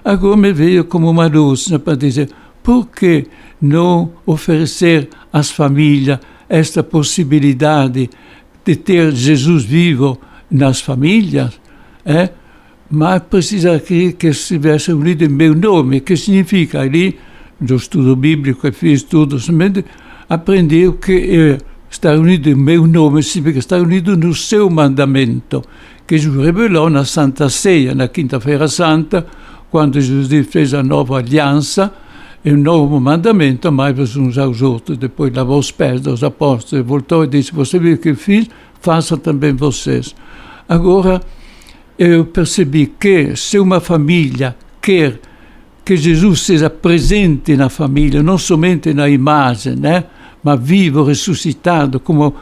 Agora me veio como uma luz, né, para dizer, por que não oferecer às famílias esta possibilidade de ter Jesus vivo nas famílias? Mas precisa que estivesse unido em meu nome, que significa ali, no estudo bíblico que fiz tudo, somente aprendeu que estar unido em meu nome significa estar unido no seu mandamento, que Jesus revelou na Santa Ceia, na Quinta-feira Santa, quando Jesus fez a nova aliança, e um novo mandamento, amai-vos uns aos outros. Depois lavou os pés dos apóstolos, voltou e disse, você viu o que fiz? Façam também vocês. Agora, eu percebi que se uma família quer que Jesus seja presente na família, não somente na imagem, né? Mas vivo, ressuscitado, como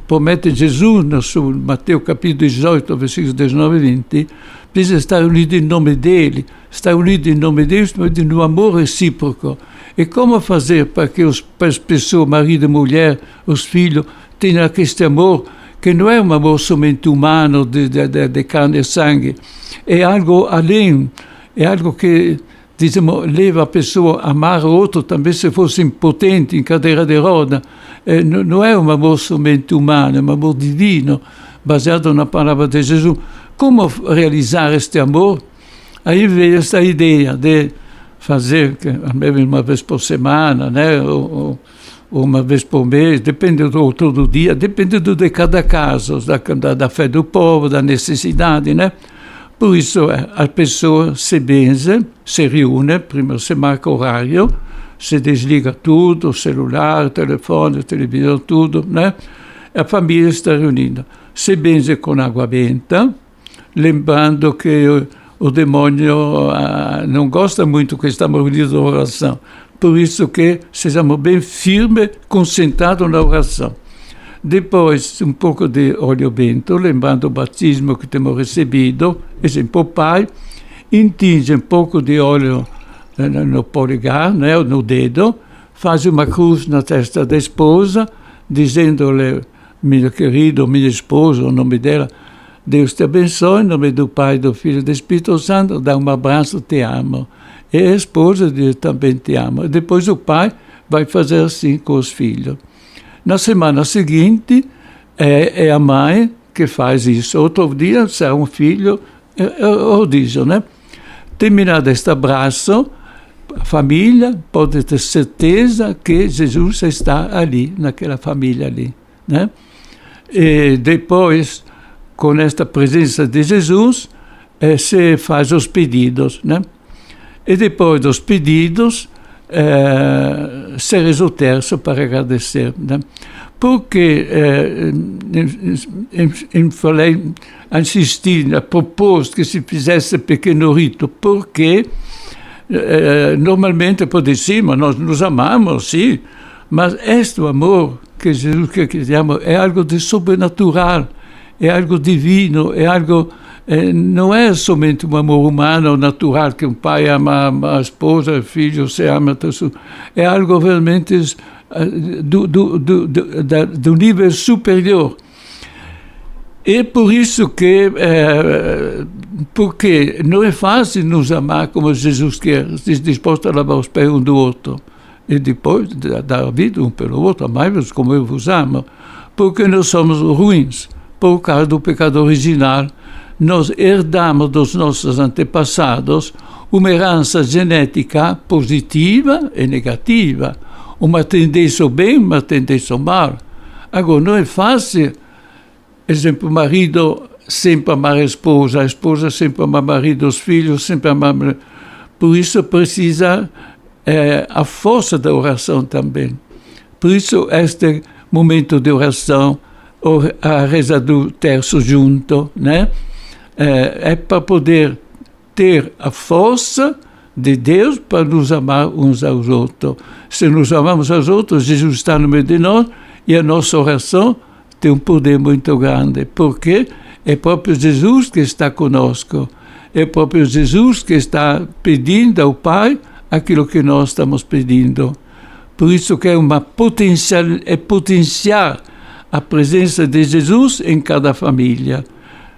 promete Jesus no seu Mateus capítulo 18, versículos 19 e 20, precisa estar unido em nome dele, estar unido em nome de Deus, mas no amor recíproco. E como fazer para que as pessoas, marido e mulher, os filhos, tenham este amor, que não é um amor somente humano, de carne e sangue, é algo além, é algo que diciamo, leva a pessoa a amare outro também se fosse impotente, em cadeira de roda. Não é um amor somente humano, é um amor divino, baseado na palavra de Jesus. Como realizar este amor? Aí veio esta ideia de fazer, almeno uma vez por semana, né? ou uma vez por mês, depende do todo dia, depende de cada caso, da fé do povo, da necessidade, né? Por isso, a pessoa se benze, se reúne, primeiro se marca horário, se desliga tudo, celular, telefone, televisão, tudo, né? A família está reunida. Se benze com água benta, lembrando que o demônio não gosta muito que estamos reunidos na oração. Por isso que sejamos bem firmes, concentrados na oração. Depois, um pouco de óleo bento, lembrando o batismo que temos recebido, exemplo, o pai, intinge um pouco de óleo no polegar, né, no dedo, faz uma cruz na testa da esposa, dizendo-lhe, meu querido, minha esposa, o nome dela, Deus te abençoe, em nome do Pai, do Filho e do Espírito Santo, dá um abraço, te amo. E a esposa diz, também te amo. Depois o pai vai fazer assim com os filhos. Na semana seguinte, é a mãe que faz isso. Outro dia, se é um filho, é rodízio, né? Terminado este abraço, a família pode ter certeza que Jesus está ali, naquela família ali, né? E depois, com esta presença de Jesus, se faz os pedidos, né? E depois dos pedidos, se reza o terço para agradecer, né? Porque falei, insisti, propus que se fizesse pequeno rito, porque normalmente pode dizer, mas nós nos amamos, sim, mas este amor que Jesus quer que diamo é algo de sobrenatural, é algo divino, é algo... não é somente um amor humano, natural, que um pai ama a esposa, o filho se ama, é algo realmente do nível superior. E por isso que, porque não é fácil nos amar como Jesus quer, disposto a lavar os pés um do outro, e depois dar a vida um pelo outro, amai-vos como eu vos amo, porque nós somos ruins, por causa do pecado original. Nós herdamos dos nossos antepassados uma herança genética positiva e negativa, uma tendência ao bem, uma tendência ao mal. Agora, não é fácil, exemplo, o marido sempre amar a esposa sempre amar o marido, os filhos sempre amar... Por isso precisa a força da oração também. Por isso, este momento de oração, a reza do terço junto, né? É para poder ter a força de Deus para nos amar uns aos outros. Se nos amamos aos outros, Jesus está no meio de nós e a nossa oração tem um poder muito grande, porque é próprio Jesus que está conosco, é próprio Jesus que está pedindo ao Pai aquilo que nós estamos pedindo. Por isso que é potenciar a presença de Jesus em cada família.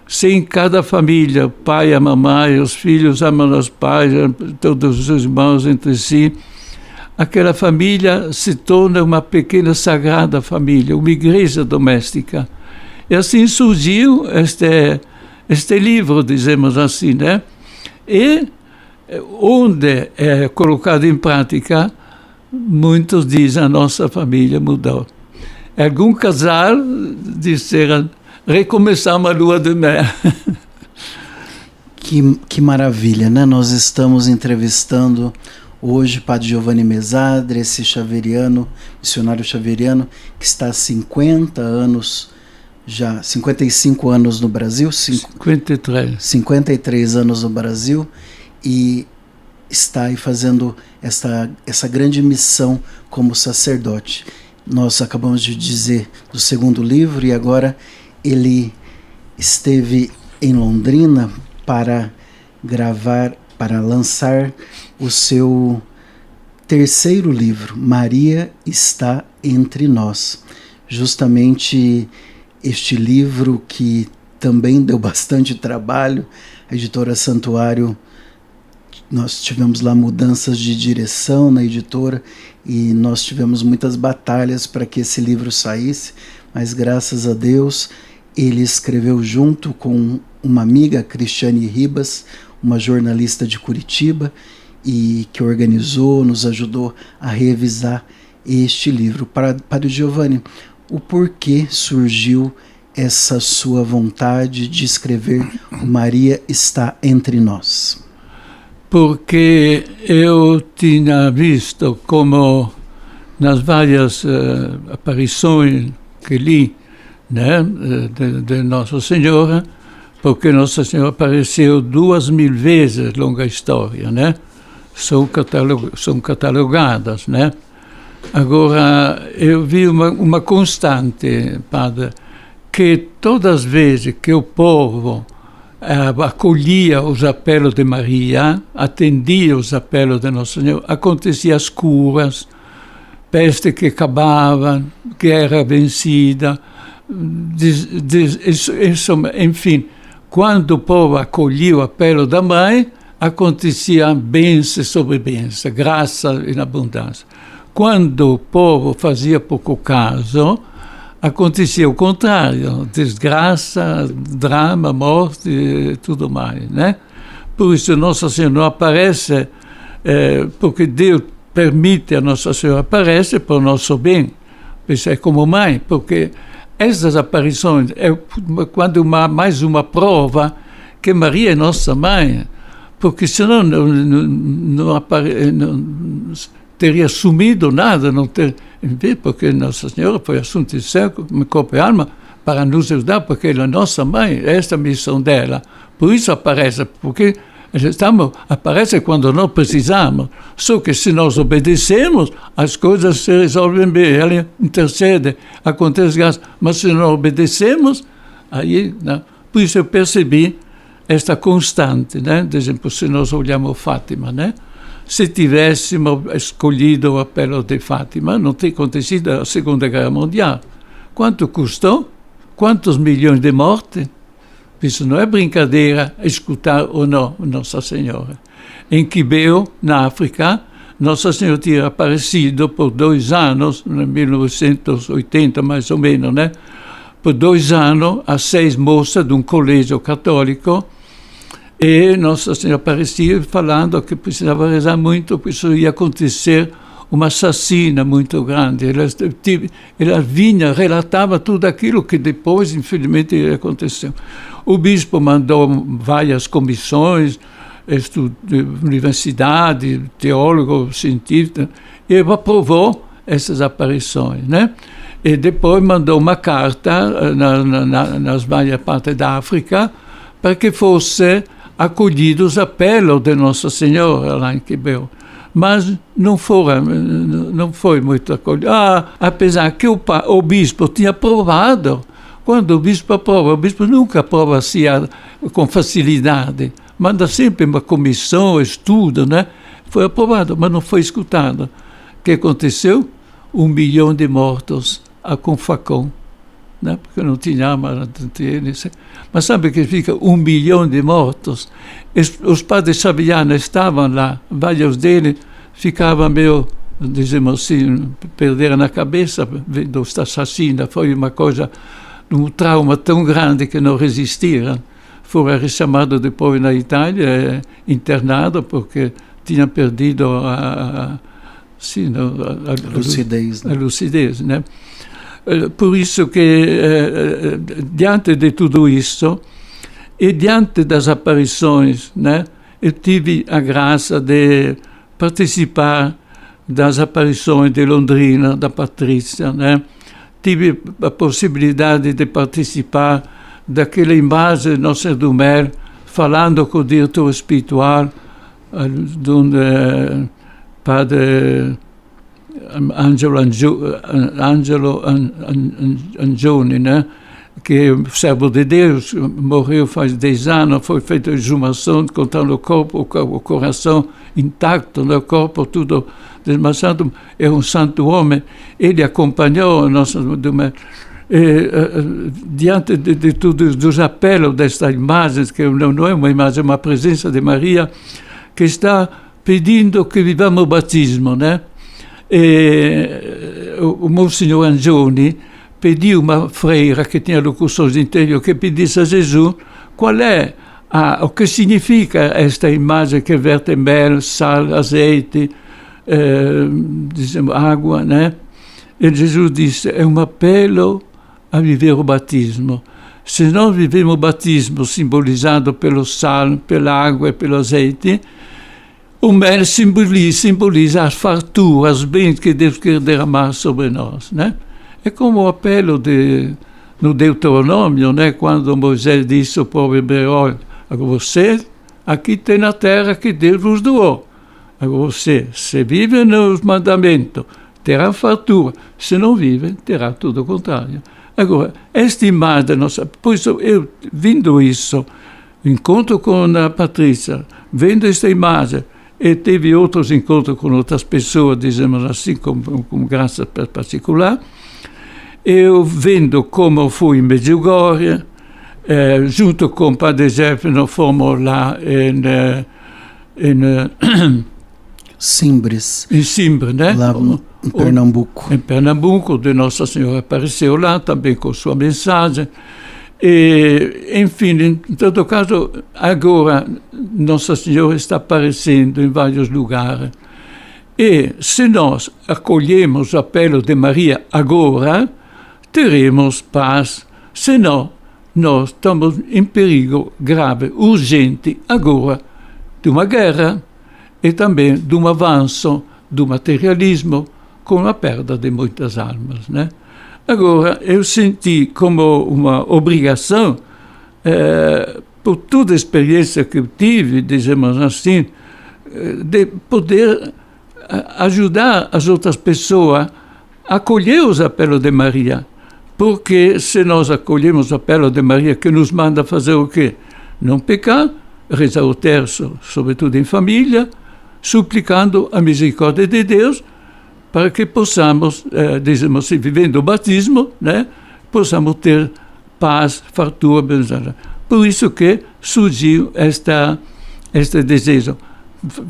Se em cada família o pai ama a mãe, os filhos amam os pais, todos os irmãos entre si, aquela família se torna uma pequena sagrada família, uma igreja doméstica. E assim surgiu este livro, dizemos assim, né? E onde é colocado em prática, muitos dizem a nossa família mudou. Algum casal disseram, recomeçamos a lua de mel. Que maravilha, né? Nós estamos entrevistando hoje Padre Giovanni Mesadre, esse xaveriano, missionário xaveriano, que está há 50 anos, já 55 anos no Brasil. 53 anos no Brasil, e está aí fazendo essa grande missão como sacerdote. Nós acabamos de dizer do segundo livro, e agora ele esteve em Londrina para gravar, para lançar o seu terceiro livro, Maria está entre nós. Justamente este livro que também deu bastante trabalho, a editora Santuário nós tivemos lá mudanças de direção na editora e nós tivemos muitas batalhas para que esse livro saísse, mas graças a Deus ele escreveu junto com uma amiga, Cristiane Ribas, uma jornalista de Curitiba, e que organizou, nos ajudou a revisar este livro. Padre Giovanni, o porquê surgiu essa sua vontade de escrever Maria está entre nós? Porque eu tinha visto como nas várias aparições que li, né, de Nossa Senhora, porque Nossa Senhora apareceu 2000 vezes, longa história, né? São catalogadas, né? Agora, eu vi uma constante, padre, que todas as vezes que o povo acolhia os apelos de Maria, atendia os apelos de Nossa Senhora, aconteciam as curas, peste que acabava, guerra vencida, enfim, quando o povo acolhia o apelo da mãe, acontecia bênção sobre bênção, graça em abundância. Quando o povo fazia pouco caso, acontecia o contrário, desgraça, drama, morte e tudo mais, né? Por isso Nossa Senhora não aparece, porque Deus permite a Nossa Senhora aparecer para o nosso bem. Isso é como mãe, porque essas aparições é quando mais uma prova que Maria é nossa mãe, porque senão não teria sumido nada, porque Nossa Senhora foi assunto de céu, corpo e alma, para nos ajudar, porque ela é nossa mãe, esta é a missão dela. Por isso aparece, porque aparece quando nós precisamos. Só que se nós obedecemos, as coisas se resolvem bem, ela intercede, acontece graça. Mas se não obedecemos, aí, não. Por isso eu percebi esta constante, né? Por exemplo, se nós olhamos Fátima, né? Se tivéssemos escolhido o apelo de Fátima, não teria acontecido a Segunda Guerra Mundial. Quanto custou? Quantos milhões de mortes? Isso não é brincadeira, escutar ou não Nossa Senhora. Em Quibeu, na África, Nossa Senhora tinha aparecido por 2 anos, em 1980 mais ou menos, né? Por 2 anos, a 6 moças de um colégio católico, e Nossa Senhora aparecia falando que precisava rezar muito, porque isso ia acontecer uma assassina muito grande. Ela vinha, relatava tudo aquilo que depois, infelizmente, aconteceu. O bispo mandou várias comissões, universidade, teólogo, cientista, e aprovou essas aparições, né? E depois mandou uma carta nas várias partes da África para que fosse acolhido os apelos de Nossa Senhora lá em Quibeu. Mas não foi muito acolhido. Apesar que o bispo tinha aprovado. Quando o bispo aprova, o bispo nunca aprova assim com facilidade. Manda sempre uma comissão, estudo, né? Foi aprovado, mas não foi escutado. O que aconteceu? 1 milhão de mortos com facão, né? Porque não tinha arma. Mas sabe que fica 1 milhão de mortos? Os padres xaverianos estavam lá, vários deles ficavam meio, dizemos assim, perderam a cabeça vendo esta assassina. Foi uma coisa, um trauma tão grande que não resistiram. Foram chamados depois na Itália, internados, porque tinham perdido a lucidez, né? A lucidez, né? Por isso que, diante de tudo isso, e diante das aparições, né, eu tive a graça de participar das aparições de Londrina, da Patrícia, né? Tive a possibilidade de participar daquela imagem de Nossa Senhora do Mer, falando com o diretor espiritual, do padre Angelo Angioni, né? Que é servo de Deus, morreu faz 10 anos, foi feita a exumação, contando o corpo, o coração intacto, o corpo tudo desmanchado. É um santo homem, ele acompanhou a Nossa Senhora. Diante de tudo, dos apelos desta imagem, que não é uma imagem, é uma presença de Maria, que está pedindo que vivamos o batismo, né? E o Monsignor Angioni pediu uma freira que tinha locuções de interior que pedisse a Jesus qual é o que significa esta imagem que verte mel, sal, azeite, dizemos, água, né? E Jesus disse, é um apelo a viver o batismo. Se nós vivemos o batismo simbolizado pelo sal, pela água e pelo azeite, o mel simboliza as farturas, os bens que Deus quer derramar sobre nós, né? É como o apelo no Deuteronômio, né? Quando Moisés disse ao povo hebreu, olha, você aqui tem a terra que Deus vos doou. Agora você, se vive nos mandamentos, terá fartura. Se não vive, terá tudo o contrário. Agora, esta imagem, pois eu, vendo isso, encontro com a Patrícia, vendo esta imagem, e teve outros encontros com outras pessoas, dizemos assim, com graça particular, eu vendo como fui em Medjugorje, junto com o Padre Jefferson, fomos lá em Simbres. Em Simbres, né? Lá em Pernambuco. Em Pernambuco, de Nossa Senhora apareceu lá também com sua mensagem. E, enfim, em todo caso, agora Nossa Senhora está aparecendo em vários lugares. E se nós acolhemos o apelo de Maria agora, teremos paz. Se não, nós estamos em perigo grave, urgente, agora, de uma guerra e também de um avanço do materialismo com a perda de muitas almas, né? Agora, eu senti como uma obrigação, por toda a experiência que eu tive, dizemos assim, de poder ajudar as outras pessoas a acolher os apelos de Maria. Porque se nós acolhemos o apelo de Maria, que nos manda fazer o quê? Não pecar, rezar o terço, sobretudo em família, suplicando a misericórdia de Deus, para que possamos, dizemos assim, vivendo o batismo, né, possamos ter paz, fartura, bem-estar. Por isso que surgiu este desejo,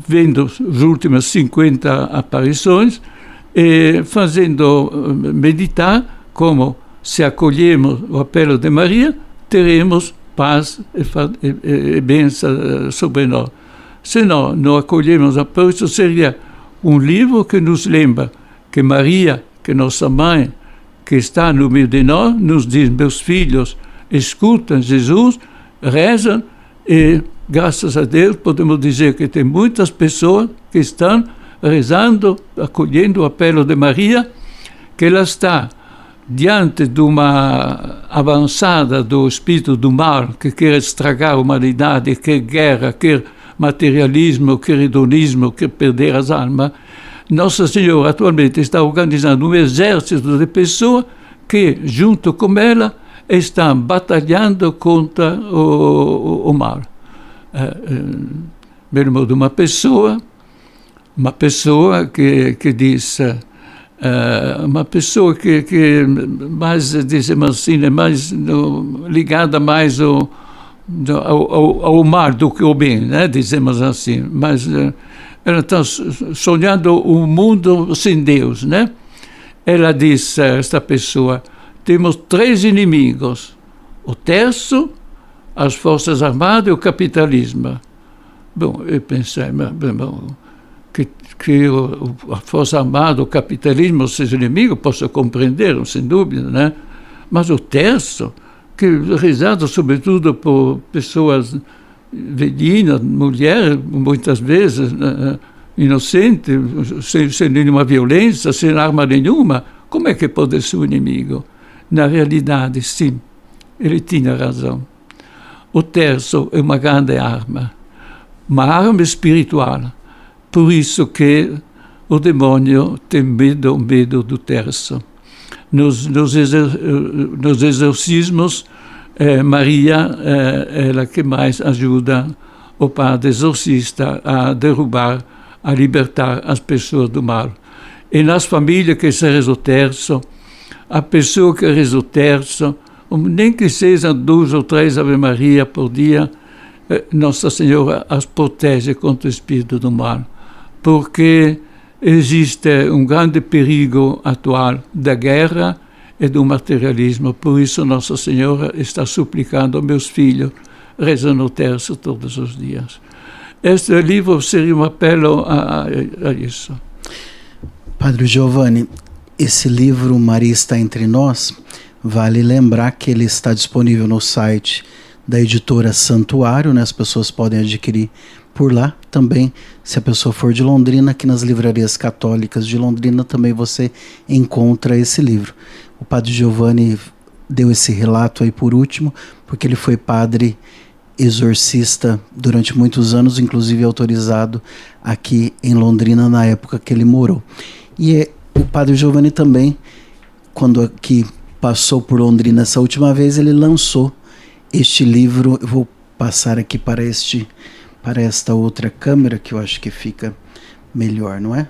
vendo as últimas 50 aparições, e fazendo meditar como, se acolhemos o apelo de Maria, teremos paz e bênção sobre nós. Se não acolhemos o apelo, isso seria um livro que nos lembra que Maria, que nossa mãe, que está no meio de nós, nos diz, meus filhos, escutam Jesus, rezam e, graças a Deus, podemos dizer que tem muitas pessoas que estão rezando, acolhendo o apelo de Maria, que ela está diante de uma avançada do espírito do mal que quer estragar a humanidade, quer guerra, quer materialismo, quer hedonismo, quer perder as almas. Nossa Senhora atualmente está organizando um exército de pessoas que, junto com ela, estão batalhando contra o mal. Mesmo de uma pessoa que diz, uma pessoa que mais, dizemos assim, é mais ligada mais ao mal do que ao bem, né? Dizemos assim, mas ela está sonhando um mundo sem Deus, né? Ela diz, esta pessoa, temos 3 inimigos, o terço, as forças armadas e o capitalismo. Bom, eu pensei, que a força armada, o capitalismo seja inimigo, posso compreender, sem dúvida, né? Mas o terço, que é rezado sobretudo por pessoas velhinhas, mulheres, muitas vezes, inocentes, sem nenhuma violência, sem arma nenhuma, como é que pode ser um inimigo? Na realidade, sim, ele tinha razão. O terço é uma grande arma, uma arma espiritual. Por isso que o demônio tem medo do terço. Nos exorcismos, Maria é ela que mais ajuda o padre exorcista a derrubar, a libertar as pessoas do mal. E nas famílias que se reza o terço, a pessoa que reza o terço, nem que seja 2 ou 3 Ave Maria por dia, Nossa Senhora as protege contra o espírito do mal, porque existe um grande perigo atual da guerra e do materialismo. Por isso Nossa Senhora está suplicando, meus filhos, rezam no terço todos os dias. Este livro seria um apelo a isso. Padre Giovanni, esse livro Maria está entre nós, vale lembrar que ele está disponível no site da editora Santuário, né? As pessoas podem adquirir por lá. Também, se a pessoa for de Londrina, aqui nas livrarias católicas de Londrina também você encontra esse livro. O Padre Giovanni deu esse relato aí por último, porque ele foi padre exorcista durante muitos anos, inclusive autorizado aqui em Londrina na época que ele morou. E o Padre Giovanni também, quando aqui passou por Londrina essa última vez, ele lançou este livro. Eu vou passar aqui para esta outra câmera, que eu acho que fica melhor, não é?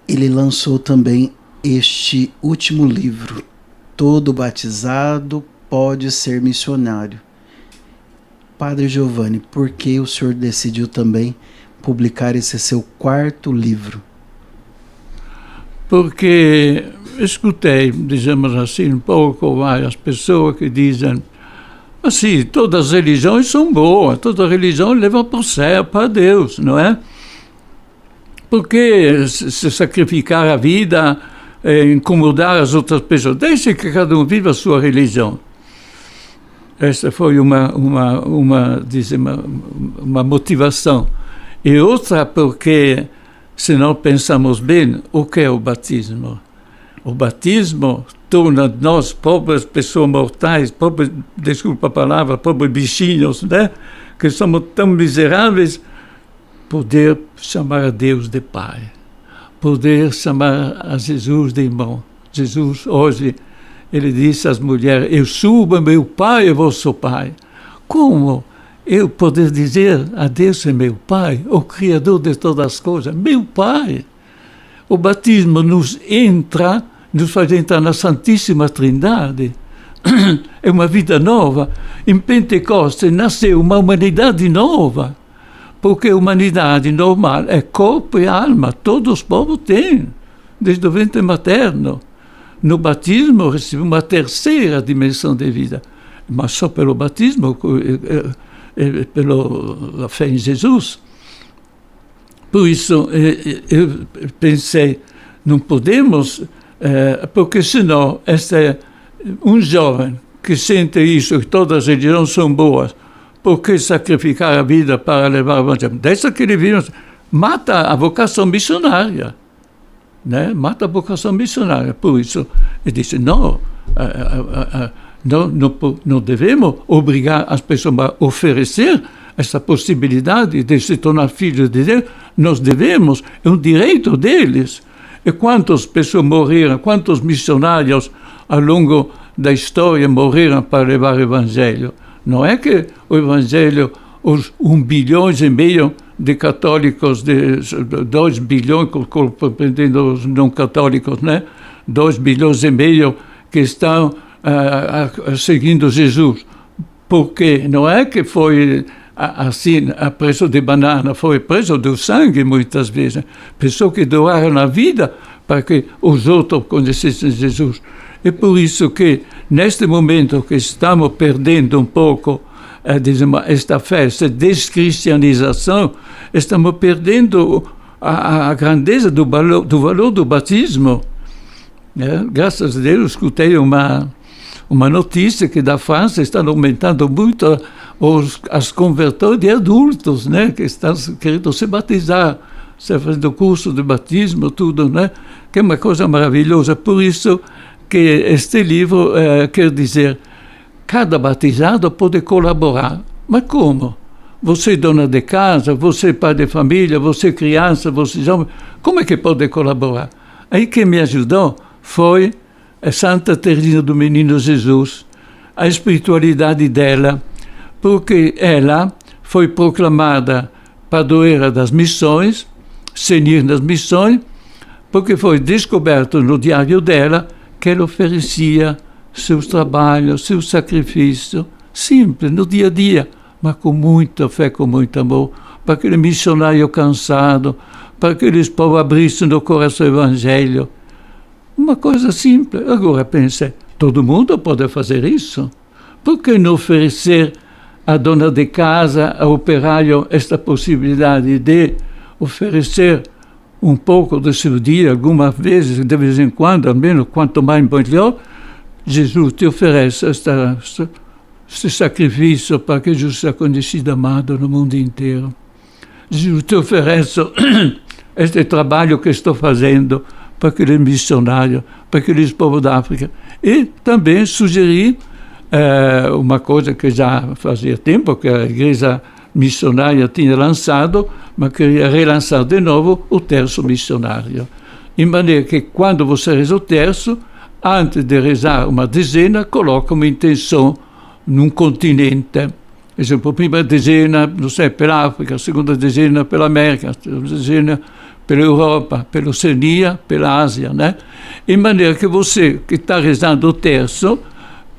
Ele lançou também este último livro, Todo Batizado Pode Ser Missionário. Padre Giovanni, por que o senhor decidiu também publicar esse seu 4º livro? Porque escutei, digamos assim, um pouco várias pessoas que dizem assim, todas as religiões são boas, toda religião leva para o céu, para Deus, não é? Porque se sacrificar a vida, incomodar as outras pessoas, deixe que cada um viva a sua religião. Esta foi uma motivação. E outra porque, se não pensamos bem, o que é o batismo? O batismo torna nós, pobres pessoas mortais, desculpa a palavra, pobres bichinhos, né? Que somos tão miseráveis, poder chamar a Deus de Pai, poder chamar a Jesus de irmão. Jesus, hoje, ele disse às mulheres, eu subo meu Pai e vosso Pai. Como eu poder dizer a Deus é meu Pai, o Criador de todas as coisas, meu Pai? O batismo nos faz entrar na Santíssima Trindade. É uma vida nova. Em Pentecostes nasceu uma humanidade nova, porque a humanidade normal é corpo e alma, todos os povos têm, desde o ventre materno. No batismo recebe uma terceira dimensão de vida, mas só pelo batismo, pela fé em Jesus. Por isso, eu pensei, não podemos, porque senão um jovem que sente isso, que todas as religiões são boas, por que sacrificar a vida para levar o evangelho? Dessa que ele viu, mata a vocação missionária. Né? Mata a vocação missionária. Por isso, ele disse, não devemos obrigar as pessoas a oferecer essa possibilidade de se tornar filhos de Deus. Nós devemos, é um direito deles. E quantas pessoas morreram, quantos missionários ao longo da história morreram para levar o Evangelho? Não é que o Evangelho, os 1,5 bilhão de católicos, de 2 bilhões, compreendendo os não católicos, né? 2,5 bilhões que estão seguindo Jesus. Porque não é que foi assim, a preço de banana, foi preço do sangue muitas vezes. Pessoas que doaram a vida para que os outros conhecessem Jesus. É por isso que, neste momento que estamos perdendo um pouco esta fé, esta descristianização, estamos perdendo a grandeza do valor do batismo. Graças a Deus, escutei uma notícia que da França está aumentando muito as conversões de adultos, né, que estão querendo se batizar, fazendo curso de batismo, tudo, né, que é uma coisa maravilhosa. Por isso que este livro quer dizer, cada batizado pode colaborar. Mas como? Você dona de casa, você pai de família, você criança, você jovem, como é que pode colaborar? Aí quem me ajudou foi a Santa Teresina do Menino Jesus, a espiritualidade dela, porque ela foi proclamada padroeira das missões, senhor das missões, porque foi descoberto no diário dela que ela oferecia seus trabalhos, seu sacrifício, simples, no dia a dia, mas com muita fé, com muito amor, para aquele missionário cansado, para aqueles povos abrissem no coração o evangelho. Uma coisa simples. Agora pensei, todo mundo pode fazer isso? Por que não oferecer à dona de casa, ao operário, esta possibilidade de oferecer um pouco do seu dia, algumas vezes, de vez em quando, ao menos, quanto mais melhor? Jesus te oferece este sacrifício para que Jesus seja conhecido e amado no mundo inteiro. Jesus te oferece este trabalho que estou fazendo para aqueles missionários, para aqueles povos da África. E também sugerir uma coisa que já fazia tempo que a igreja missionária tinha lançado, mas queria relançar de novo o terço missionário. De maneira que quando você reza o terço, antes de rezar uma dezena, coloca uma intenção num continente. Por exemplo, a primeira dezena, não sei, pela África, a segunda dezena pela América, a terceira dezena pela Europa, pela Oceania, pela Ásia, né? De maneira que você que está rezando o terço,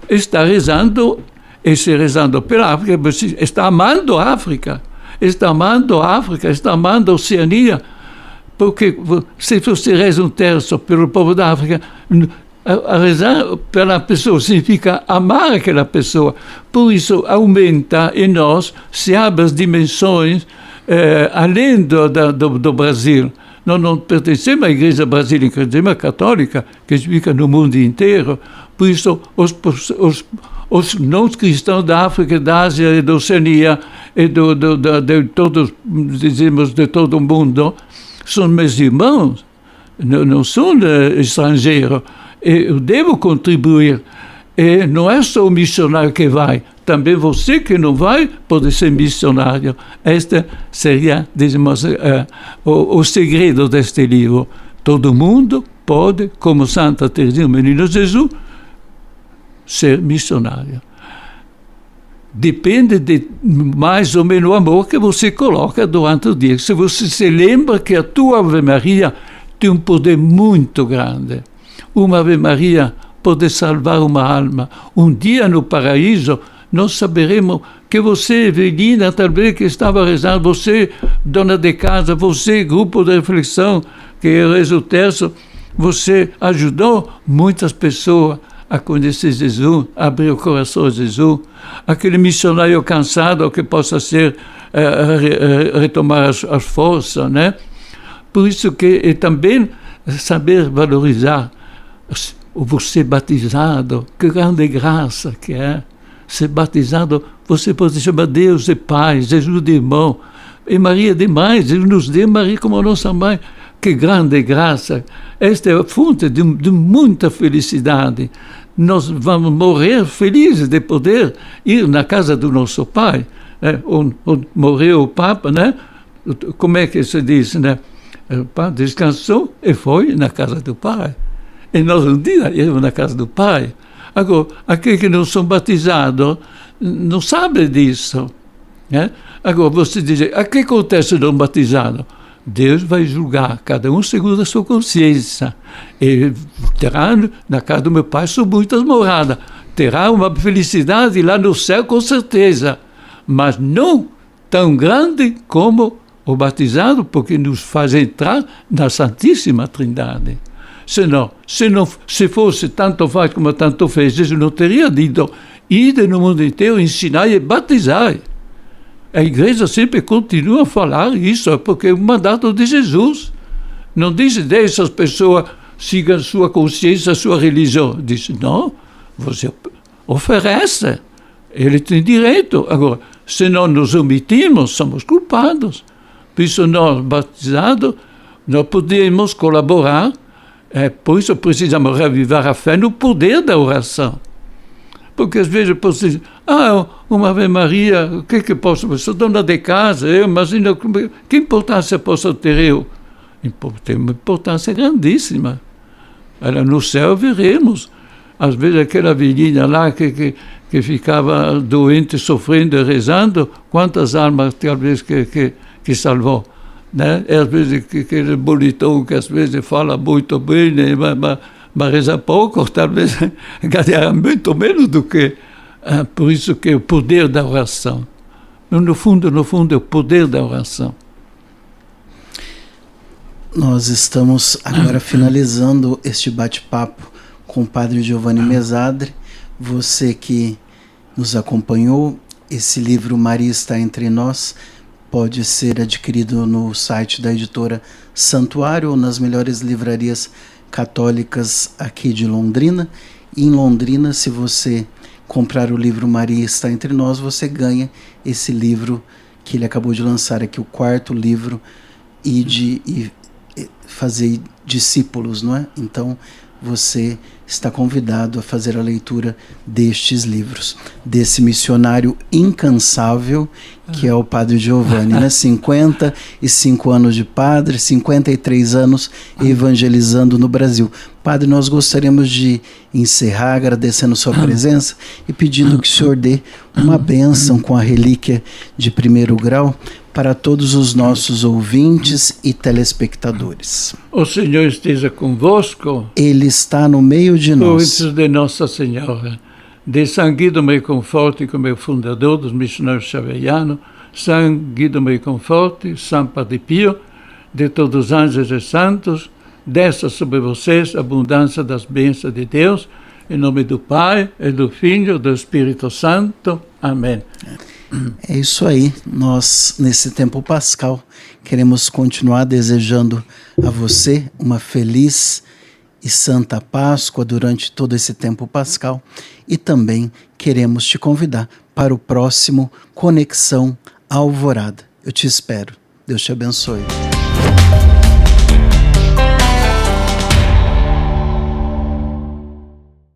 está rezando, e se rezando pela África, você está amando a África, está amando a África, está amando a Oceania, porque se você reza um terço pelo povo da África, a rezar pela pessoa significa amar aquela pessoa. Por isso, aumenta em nós, se abre as dimensões além do Brasil. Nós não pertencemos à Igreja Brasileira, à Católica, que fica no mundo inteiro. Por isso, os não-cristãos da África, da Ásia e da Oceania e de todos, dizemos, de todo o mundo, são meus irmãos, não são estrangeiros. Eu devo contribuir. E não é só o missionário que vai, também você que não vai pode ser missionário. Este seria, dizemos, o segredo deste livro. Todo mundo pode, como Santa Teresinha, o Menino Jesus, ser missionário. Depende de mais ou menos o amor que você coloca durante o dia. Se você se lembra que a tua Ave Maria tem um poder muito grande. Uma Ave Maria pode salvar uma alma. Um dia no paraíso, nós saberemos que você, Evelina, talvez que estava rezando, você, dona de casa, você, grupo de reflexão, que reza o terço, você ajudou muitas pessoas a conhecer Jesus, a abrir o coração a Jesus. Aquele missionário cansado que possa ser, retomar as forças, né? Por isso que também saber valorizar o você batizado, que grande graça que é. Ser batizado, você pode chamar Deus de Pai, Jesus de irmão, e Maria de Mãe, Ele nos deu Maria como a nossa mãe. Que grande graça! Esta é a fonte de muita felicidade. Nós vamos morrer felizes de poder ir na casa do nosso Pai. Onde morreu o Papa, né? Como é que se diz, né? O Pai descansou e foi na casa do Pai. E nós um dia íamos na casa do Pai. Agora, aqueles que não são batizados não sabem disso. Né? Agora, você diz, o que acontece no batizado? Deus vai julgar cada um segundo a sua consciência. E terá, na casa do meu Pai, são muitas moradas. Terá uma felicidade lá no céu, com certeza. Mas não tão grande como o batizado, porque nos faz entrar na Santíssima Trindade. Se fosse tanto faz como tanto fez, Jesus não teria dito, ide no mundo inteiro, ensinar e batizar. A igreja sempre continua a falar isso, porque é o mandato de Jesus. Não diz, deixa as pessoas sigam sua consciência, sua religião. Diz, não, você oferece, ele tem direito. Agora, se não nos omitimos, somos culpados. Por isso, nós, batizados, nós podemos colaborar. Por isso precisamos revivar a fé no poder da oração. Porque às vezes eu posso dizer, uma Ave Maria, o que posso? Eu sou dona de casa, imagino, que importância posso ter eu? Tem uma importância grandíssima. No céu veremos. Às vezes aquela velhinha lá que ficava doente, sofrendo, rezando, quantas almas talvez que salvou. Né? E às vezes aquele bonitão que às vezes fala muito bem, né? mas reza pouco, talvez ganhará muito menos do que. Por isso que o poder da oração. No fundo, é o poder da oração. Nós estamos agora finalizando este bate-papo com o Padre Giovanni Mesadre. Você que nos acompanhou, esse livro Maria Está Entre Nós pode ser adquirido no site da editora Santuário ou nas melhores livrarias católicas aqui de Londrina. E em Londrina, se você comprar o livro Maria Está Entre Nós, você ganha esse livro que ele acabou de lançar aqui, o 4º livro, e fazer discípulos, não é? Então, você está convidado a fazer a leitura destes livros, desse missionário incansável que é o Padre Giovanni, né? 55 anos de padre, 53 anos evangelizando no Brasil. Padre, nós gostaríamos de encerrar agradecendo sua presença e pedindo que o senhor dê uma bênção com a relíquia de 1º grau para todos os nossos ouvintes e telespectadores. O Senhor esteja convosco. Ele está no meio de nós. Por de Nossa Senhora, de São Guido Meio Conforte, como é o fundador dos missionários xaverianos, São Guido Meio Conforte, São Padre Pio, de todos os anjos e santos, desça sobre vocês a abundância das bênçãos de Deus, em nome do Pai, e do Filho e do Espírito Santo. Amém. É isso aí, nós nesse tempo pascal queremos continuar desejando a você uma feliz e santa Páscoa durante todo esse tempo pascal e também queremos te convidar para o próximo Conexão Alvorada. Eu te espero. Deus te abençoe.